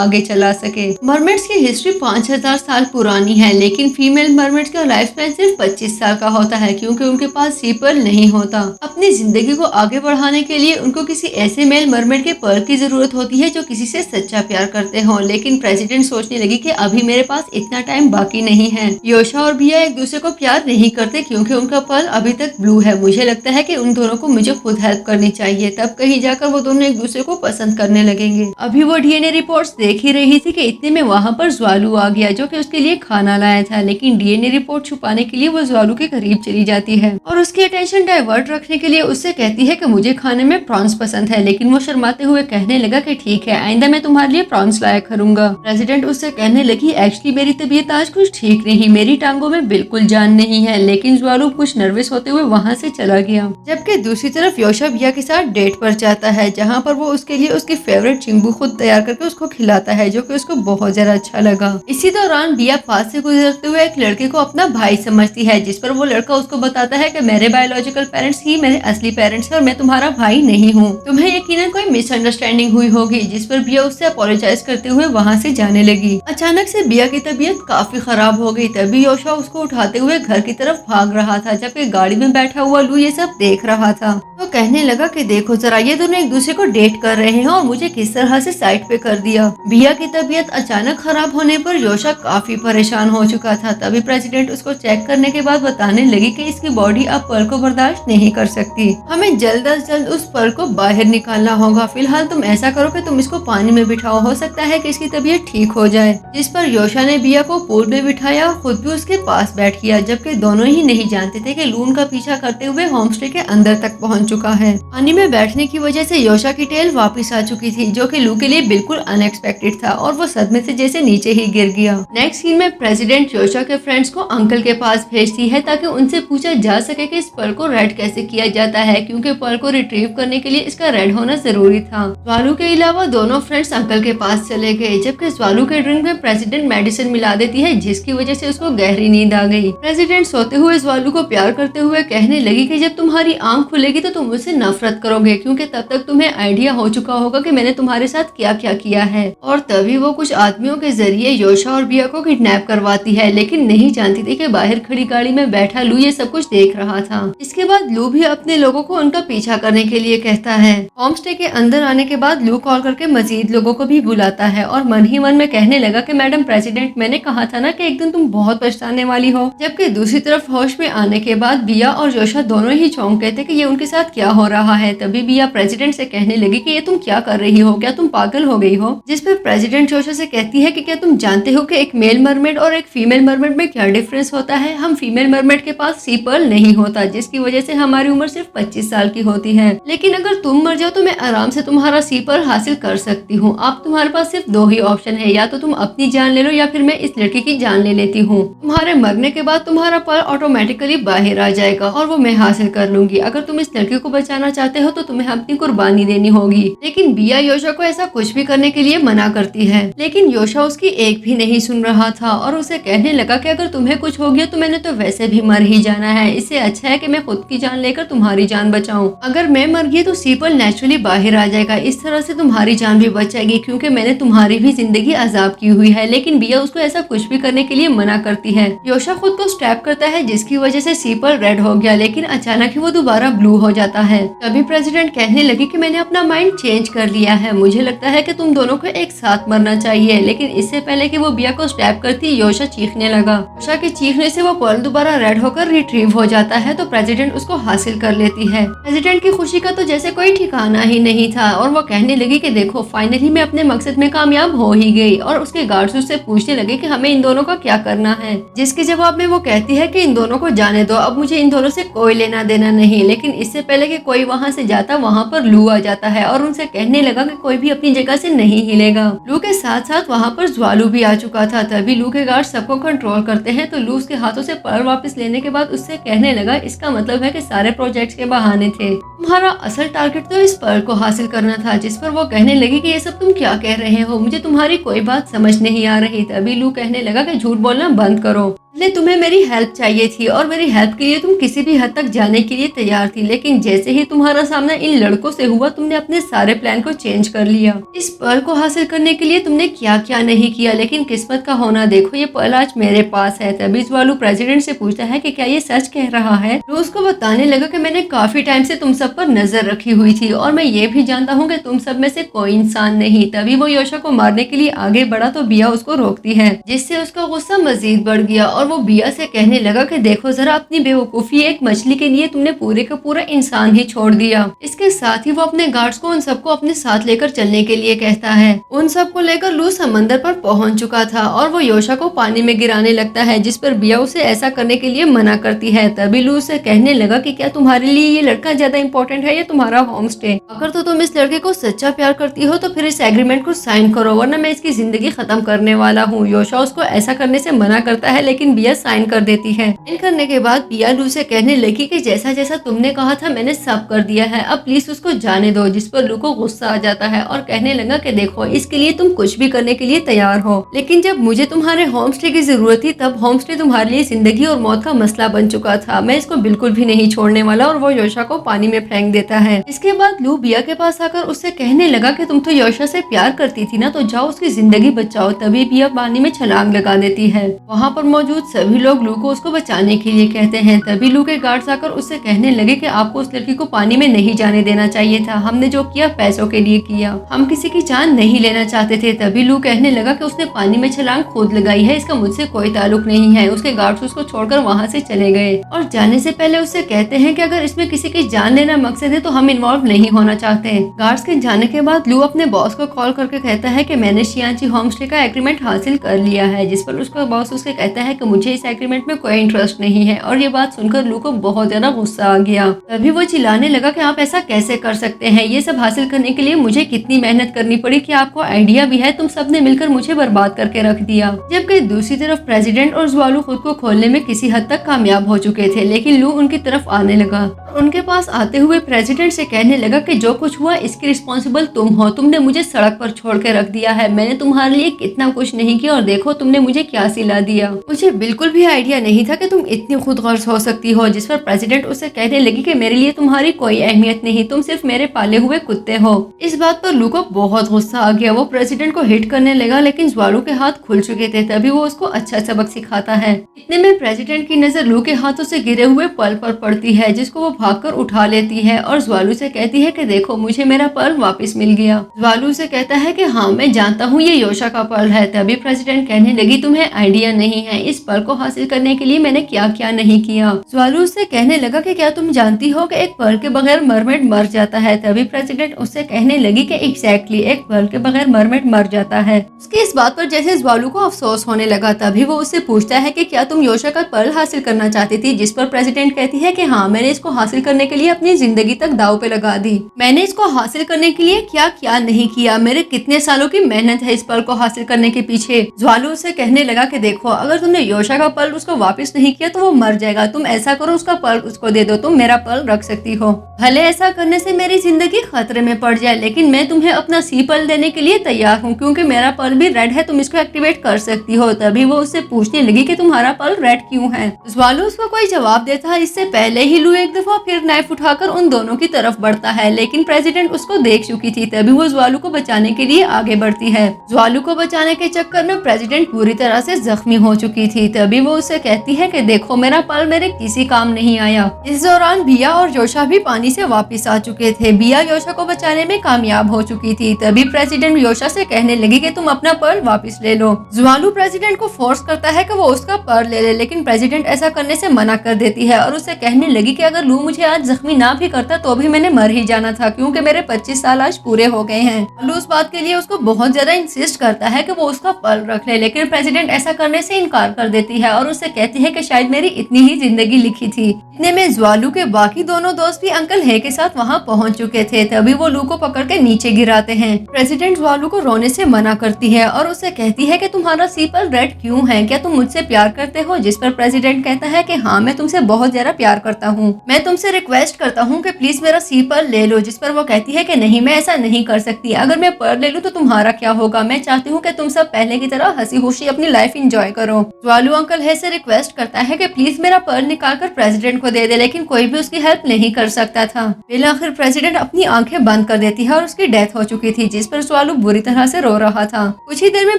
आगे चला सके। मरमेड्स की हिस्ट्री 5000 साल पुरानी है, लेकिन फीमेल मरमेड्स का लाइफ स्पैन सिर्फ 25 साल का होता है, क्योंकि उनके पास सीपर्ल नहीं होता। अपनी जिंदगी को आगे बढ़ाने के लिए उनको किसी ऐसे मेल मरमेड के पर्ल की जरूरत होती है जो किसी से सच्चा प्यार करते हो। लेकिन प्रेसिडेंट सोचने लगी कि अभी मेरे पास इतना टाइम बाकी नहीं है। योशा और बिया एक दूसरे को प्यार नहीं करते क्योंकि उनका पर्ल अभी तक ब्लू है। मुझे लगता है कि उन दोनों को मुझे खुद हेल्प करनी चाहिए, तब कहीं जाकर वो दोनों एक दूसरे को पसंद करने लगेंगे। अभी वो डीएनए रिपोर्ट्स देख ही रही थी कि इतने में वहाँ पर ज्वालू आ गया, जो कि उसके लिए खाना लाया था। लेकिन डीएनए रिपोर्ट छुपाने के लिए वो ज्वालू के करीब चली जाती है और उसकी अटेंशन डाइवर्ट रखने के लिए उससे कहती है कि मुझे खाने में प्रॉन्स पसंद है। लेकिन वो शर्माते हुए कहने लगा कि ठीक है, आइंदा मैं तुम्हारे लिए प्रॉन्स लाया करूंगा। प्रेसिडेंट उससे कहने लगी, एक्चुअली मेरी तबीयत आज कुछ ठीक नहीं, मेरी टांगों में बिल्कुल जान नहीं है। लेकिन ज्वालू कुछ नर्वस होते हुए वहाँ से चला गया। जबकि दूसरी तरफ योशा बिया के साथ डेट पर जाता है, जहाँ पर वो उसके लिए उसकी फेवरेट चिंबू खुद तैयार करके उसको खिलाता है, जो कि उसको बहुत ज्यादा अच्छा लगा। इसी दौरान बिया पास से गुजरते हुए एक लड़के को अपना भाई समझती है, जिस पर वो लड़का उसको बताता है कि मेरे बायोलॉजिकल पेरेंट्स ही मेरे असली पेरेंट्स हैं और मैं तुम्हारा भाई नहीं हूँ। तुम्हें यकीनन कोई मिसअंडरस्टैंडिंग हुई होगी, जिस पर बिया उससे अपोलोजाइज करते हुए वहाँ से जाने लगी। अचानक से बिया की तबीयत काफी खराब हो गई। तभी योशा उसको उठाते हुए घर की तरफ भाग रहा था, जबकि गाड़ी में बैठा हुआ लू ये सब देख रहा था। तो कहने लगा कि देखो जरा, ये दोनों एक दूसरे को डेट कर रहे हैं और मुझे किस तरह से साइड पे कर दिया। बिया की तबीयत अचानक खराब होने पर योशा काफी परेशान हो चुका था। तभी प्रेसिडेंट उसको चेक करने के बाद बताने लगी कि इसकी बॉडी अब पर्ल को बर्दाश्त नहीं कर सकती, हमें जल्द अज जल्द उस पर्ल को बाहर निकालना होगा। फिलहाल तुम ऐसा करो कि तुम इसको पानी में बिठाओ, हो सकता है कि इसकी तबीयत ठीक हो जाए। जिस पर योशा ने बिया को पूल में बिठाया और खुद भी उसके पास बैठ गया, जबकि दोनों ही नहीं जानते थे कि लून का पीछा करते हुए होमस्टे के अंदर तक पहुंच चुका है। पानी में बैठने की वजह से योशा की टेल वापस आ चुकी थी, जो कि लू के लिए बिल्कुल अनएक्सपेक्टेड था और वो सदमे से जैसे नीचे ही गिर गया। नेक्स्ट सीन में प्रेसिडेंट योशा के फ्रेंड्स को अंकल के पास भेजती है ताकि उनसे पूछा जा सके कि इस पर्ल को रेड कैसे किया जाता है, क्योंकि पर्ल को रिट्रीव करने के लिए इसका रेड होना जरूरी था। ज्वालू के अलावा दोनों फ्रेंड्स अंकल के पास चले गए, जबकि ज्वालू के ड्रिंक में प्रेसिडेंट मेडिसिन मिला देती है, जिसकी वजह से उसको गहरी नींद आ गई। प्रेसिडेंट सोते हुए ज्वालू को प्यार करते हुए कहने लगी कि जब तुम्हारी आंख खुलेगी तो तुम मुझसे नफरत करोगे, क्योंकि तब तक तुम्हें आइडिया हो चुका होगा कि मैंने तुम्हारे साथ क्या क्या किया है। और तभी वो कुछ आदमियों के जरिए योशा और बिया को किडनैप करवाती है, लेकिन नहीं जानती थी कि बाहर खड़ी गाड़ी में बैठा लू ये सब कुछ देख रहा था। इसके बाद लू भी अपने लोगों को उनका पीछा करने के लिए कहता है। होमस्टे के अंदर आने के बाद लू कॉल करके मजीद लोगों को भी बुलाता है और मन ही मन में कहने लगा कि मैडम प्रेसिडेंट, मैंने कहा था ना कि एक दिन तुम बहुत पछताने वाली हो। जबकि दूसरी तरफ होश में आने के बाद बिया और योशा दोनों ही चौंक गए थे कि ये उनके साथ क्या हो रहा है। तभी बिया प्रेसिडेंट से कहने लगी कि ये तुम क्या कर रही हो, क्या तुम पागल हो गई हो। जिस पर प्रेसिडेंट योशा से कहती है कि क्या तुम जानते हो कि एक मेल मरमेड और एक फीमेल मरमेड में क्या डिफरेंस होता है। हम फीमेल मरमेड के पास सी पर्ल नहीं होता, जिसकी वजह से हमारी उम्र सिर्फ 25 साल की होती है। लेकिन अगर तुम मर जाओ तो मैं आराम से तुम्हारा सी पर्ल हासिल कर सकती हूँ। अब तुम्हारे पास सिर्फ दो ही ऑप्शन है, या तो तुम अपनी जान ले लो या फिर मैं इस लड़की की जान ले लेती हूँ। तुम्हारे मरने के बाद तुम्हारा पर्ल ऑटोमेटिकली बाहर आ जाएगा और वो मैं हासिल कर लूंगी। अगर तुम इस लड़की को बचाना चाहते हो तो तुम्हें अपनी कुर्बानी देनी होगी। लेकिन बिया योशा को ऐसा कुछ भी करने के लिए मना करती है, लेकिन योशा उसकी एक भी नहीं सुन रहा था और उसे कहने लगा कि अगर तुम्हें कुछ हो गया तो मैंने तो वैसे भी मर ही जाना है, इससे अच्छा है कि मैं खुद की जान लेकर तुम्हारी जान बचाऊं। अगर मैं मर गई तो सी पर्ल नेचुरली बाहर आ जाएगा, इस तरह से तुम्हारी जान भी बच जाएगी, क्योंकि मैंने तुम्हारी भी जिंदगी अजाब की हुई है। लेकिन बिया उसको ऐसा कुछ भी करने के लिए मना करती है। योशा खुद को स्टैप करता है, जिसकी वजह से सी पर्ल रेड हो गया, लेकिन अचानक ही वो दोबारा ब्लू हो जाता है। तभी प्रेसिडेंट कहने लगी कि मैंने अपना माइंड चेंज कर लिया है, मुझे लगता है कि तुम दोनों को एक साथ मरना चाहिए। लेकिन इससे पहले कि वो बिया को स्टैप करती, योशा चीखने लगा। योशा के चीखने से वो पर्ल दोबारा रेड होकर रिट्रीव हो जाता है, तो प्रेसिडेंट उसको हासिल कर लेती है। प्रेसिडेंट की खुशी का तो जैसे कोई ठिकाना ही नहीं था और वो कहने लगी कि देखो फाइनली मैं अपने मकसद में कामयाब हो ही गई। और उसके गार्ड्स उससे पूछने लगे कि हमें इन दोनों का क्या करना है, जिसके जवाब में वो कहती है कि इन दोनों को जाने दो, अब मुझे इन दोनों से कोई लेना देना नहीं। लेकिन इससे पहले कि कोई वहाँ से जाता, वहाँ पर लू आ जाता है और उनसे कहने लगा कि कोई भी अपनी जगह से नहीं हिलेगा। लू के साथ साथ वहाँ पर ज्वालू भी आ चुका था। तभी लू के गार्ड सबको कंट्रोल करते हैं, तो लू उसके हाथों से पर्ल वापस लेने के बाद उससे कहने लगा, इसका मतलब है कि सारे प्रोजेक्ट्स के बहाने थे, तुम्हारा असल टारगेट तो इस पर्ल को हासिल करना था। जिस पर वो कहने लगी कि ये सब तुम क्या कह रहे हो, मुझे तुम्हारी कोई बात समझ नहीं आ रही। तभी लू कहने लगा कि झूठ बोलना बंद करो, पहले तुम्हें मेरी हेल्प चाहिए थी और मेरी हेल्प के लिए तुम किसी भी हद तक जाने के लिए तैयार थी, लेकिन जैसे ही तुम्हारा सामना इन लड़कों से हुआ तुमने अपने सारे प्लान को चेंज कर लिया। इस पर्ल को हासिल करने के लिए तुमने क्या क्या नहीं किया, लेकिन किस्मत का होना देखो, ये पर्ल आज मेरे पास है। तभी ज्वालू प्रेसिडेंट से पूछता है कि क्या ये सच कह रहा है। लू उसको बताने लगा कि मैंने काफी टाइम से तुम सब पर नजर रखी हुई थी और मैं ये भी जानता हूँ कि तुम सब में से कोई इंसान नहीं। तभी वो योशा को मारने के लिए आगे बढ़ा तो बिया उसको रोकती है, जिससे उसका गुस्सा मजीद बढ़ गया और वो बिया से कहने लगा कि देखो जरा अपनी बेवकूफी, एक मछली के लिए तुमने पूरे का पूरा इंसान ही छोड़ दिया। इसके साथ ही वो अपने गार्ड्स को उन सबको अपने साथ लेकर चलने के लिए कहता है। उन सबको लेकर लू समंदर पर पहुंच चुका था और वो योशा को पानी में गिराने लगता है, जिस पर बिया उसे ऐसा करने के लिए मना करती है। तभी लू से कहने लगा कि क्या तुम्हारे लिए ये लड़का ज्यादा इम्पोर्टेंट है या तुम्हारा होम स्टे? अगर तो तुम इस लड़के को सच्चा प्यार करती हो तो फिर इस एग्रीमेंट को साइन करो, वरना मैं इसकी जिंदगी खत्म करने वाला हूँ। योशा उसको ऐसा करने से मना करता है, लेकिन बिया साइन कर देती है। साइन करने के बाद बिया लू से कहने लगी कि जैसा जैसा तुमने कहा था मैंने सब कर दिया है, अब प्लीज उसको जाने दो। जिस पर लू को गुस्सा आ जाता है और कहने लगा कि देखो इसके लिए तुम कुछ भी करने के लिए तैयार हो, लेकिन जब मुझे तुम्हारे होम स्टे की जरूरत थी तब होम स्टे तुम्हारे लिए जिंदगी और मौत का मसला बन चुका था। मैं इसको बिल्कुल भी नहीं छोड़ने वाला। और वो योशा को पानी में फेंक देता है। इसके बाद लू बिया के पास आकर उससे कहने लगा कि तुम तो योशा से प्यार करती थी ना, तो जाओ उसकी जिंदगी बचाओ। तभी बिया पानी में छलांग लगा देती है। वहाँ पर मौजूद सभी लोग लू को उसको बचाने के लिए कहते हैं। तभी लू के गार्ड्स आकर उससे कहने लगे कि आपको उस लड़की को पानी में नहीं जाने देना चाहिए था, हमने जो किया पैसों के लिए किया, हम किसी की जान नहीं लेना चाहते थे। तभी लू कहने लगा कि उसने पानी में छलांग खुद लगाई है, इसका मुझसे कोई ताल्लुक नहीं है। उसके गार्ड्स उसको छोड़कर वहाँ से चले गए और जाने से पहले उससे कहते हैं कि अगर इसमें किसी की जान लेना मकसद है तो हम इन्वॉल्व नहीं होना चाहते। गार्ड्स के जाने के बाद लू अपने बॉस को कॉल करके कहता है कि मैंने शियांची होम स्टे का एग्रीमेंट हासिल कर लिया है, जिस पर उसका बॉस उसके कहता है कि मुझे इस एग्रीमेंट में कोई इंटरेस्ट नहीं है। और ये बात सुनकर लू को बहुत ज्यादा गुस्सा आ गया। तभी वो चिल्लाने लगा कि आप ऐसा कैसे कर सकते हैं, ये सब हासिल करने के लिए मुझे कितनी मेहनत करनी पड़ी, कि आपको आइडिया भी है, तुम सबने मिलकर मुझे बर्बाद करके रख दिया। जबकि दूसरी तरफ प्रेसिडेंट और ज्वालू खुद को खोलने में किसी हद तक कामयाब हो चुके थे, लेकिन लू उनकी तरफ आने लगा। उनके पास आते हुए प्रेसिडेंट से कहने लगा कि जो कुछ हुआ इसकी रिस्पॉन्सिबल तुम हो, तुमने मुझे सड़क पर छोड़ के रख दिया है, मैंने तुम्हारे लिए कितना कुछ नहीं किया और देखो तुमने मुझे क्या सिला दिया। मुझे बिल्कुल भी आइडिया नहीं था कि तुम इतनी खुदगर्ज हो सकती हो। जिस पर प्रेसिडेंट उससे कहने लगी कि मेरे लिए तुम्हारी कोई अहमियत नहीं, तुम सिर्फ मेरे पाले हुए कुत्ते हो। इस बात पर लू को बहुत गुस्सा आ गया। वो प्रेसिडेंट को हिट करने लगा, लेकिन ज्वालू के हाथ खुल चुके थे। तभी वो उसको अच्छा सबक सिखाता है। इतने में प्रेसिडेंट की नजर लू के हाथों से गिरे हुए पर्ल पर पड़ती है, जिसको वो भागकर उठा लेती है और ज्वालू से कहती है कि देखो मुझे मेरा पर्ल वापस मिल गया। ज्वालू से कहता है कि हाँ मैं जानता हूँ ये योशा का पर्ल है। तभी प्रेसिडेंट कहने लगी तुम्हें आइडिया नहीं है इस पर्ल को हासिल करने के लिए मैंने क्या क्या नहीं किया। ज्वालू उससे कहने लगा कि क्या तुम जानती हो कि एक पर्ल के बगैर मरमेड मर जाता है। तभी प्रेसिडेंट उससे कहने लगी कि एग्जैक्टली एक पर्ल के बगैर मरमेड मर जाता है। उसकी इस बात पर जैसे ज्वालू को अफसोस होने लगा। तभी वो उससे पूछता है कि क्या तुम योशा का पर्ल हासिल करना चाहती थी। जिस पर प्रेसिडेंट कहती है कि हाँ मैंने इसको हासिल करने के लिए अपनी जिंदगी तक दाव पे लगा दी। मैंने इसको हासिल करने के लिए क्या क्या नहीं किया, मेरे कितने सालों की मेहनत है इस पर्ल को हासिल करने के पीछे। ज्वालू उसे कहने लगा कि देखो अगर तुमने योशा का पर्ल उसको वापस नहीं किया तो वो मर जाएगा, तुम ऐसा करो उसका पर्ल उसको दे दो, तुम मेरा पर्ल रख सकती हो। भले ऐसा करने से मेरी जिंदगी खतरे में पड़ जाए, लेकिन मैं तुम्हें अपना सी पर्ल देने के लिए तैयार हूँ, क्योंकि मेरा पर्ल भी रेड है, तुम इसको एक्टिवेट कर सकती हो। तभी वो उससे पूछने लगी कि तुम्हारा पर्ल रेड क्यों है। ज्वालू उसको कोई जवाब देता इससे पहले ही लू एक दफा फिर नाइफ उठाकर उन दोनों की तरफ बढ़ता है, लेकिन प्रेसिडेंट उसको देख चुकी थी। तभी वो ज्वालू को बचाने के लिए आगे बढ़ती है। ज्वालू को बचाने के चक्कर में प्रेसिडेंट पूरी तरह से जख्मी हो चुकी थी। तभी वो उसे कहती है कि देखो मेरा पर्ल मेरे किसी काम नहीं आया। इस दौरान बिया और योशा भी पानी से वापस आ चुके थे। बिया योशा को बचाने में कामयाब हो चुकी थी। तभी प्रेसिडेंट योशा से कहने लगी कि तुम अपना पर्ल वापस ले लो। ज्वालू प्रेसिडेंट को फोर्स करता है कि वो उसका पर्ल ले ले, लेकिन प्रेसिडेंट ऐसा करने से मना कर देती है और उससे कहने लगी कि अगर लू मुझे आज जख्मी ना भी करता तो भी मैंने मर ही जाना था, क्योंकि मेरे 25 साल आज पूरे हो गए हैं। लू उस बात के लिए उसको बहुत ज्यादा इंसिस्ट करता है कि वो उसका पर्ल रख ले, लेकिन प्रेसिडेंट ऐसा करने से इनकार कर देती है और उससे कहती है कि शायद मेरी इतनी ही जिंदगी लिखी थी, इतने में ज्वालू के बाकी दोनों दोस्त भी अंकल हे के साथ वहाँ पहुँच चुके थे। तभी वो लू को पकड़ के नीचे गिराते हैं। प्रेसिडेंट ज्वालू को रोने से मना करती है और उसे कहती है कि तुम्हारा सीपल रेड क्यों है, क्या तुम मुझसे प्यार करते हो? जिस पर प्रेसिडेंट कहता है कि हाँ, मैं तुमसे बहुत ज्यादा प्यार करता हूँ, मैं तुमसे रिक्वेस्ट करता हूँ कि प्लीज मेरा सीपल ले लो। जिस पर वो कहती है कि नहीं, मैं ऐसा नहीं कर सकती, अगर मैं पर्ल ले लूँ तो तुम्हारा क्या होगा? मैं चाहती हूँ कि तुम सब पहले की तरह हंसी खुशी अपनी लाइफ एंजॉय करो। ज्वालू अंकल हे से रिक्वेस्ट करता है कि प्लीज मेरा पर्ल निकाल कर प्रेसिडेंट को दे दे, लेकिन कोई भी उसकी हेल्प नहीं कर सकता था। फिर आखिर प्रेसिडेंट अपनी आंखें बंद कर देती है और उसकी डेथ हो चुकी थी, जिस पर ज्वालू बुरी तरह से रो रहा था। कुछ ही देर में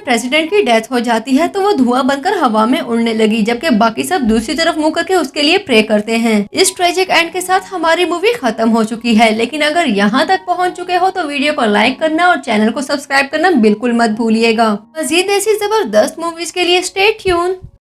प्रेसिडेंट की डेथ हो जाती है तो वो धुआं बनकर हवा में उड़ने लगी, जबकि बाकी सब दूसरी तरफ मुंह करके उसके लिए प्रे करते हैं। इस ट्रेजिक एंड के साथ हमारी मूवी खत्म हो चुकी है, लेकिन अगर यहाँ तक पहुँच चुके हो तो वीडियो को लाइक करना और चैनल को सब्सक्राइब करना बिल्कुल मत भूलिएगा। मजीद ऐसी जबरदस्त मूवीज के लिए स्टे ट्यून।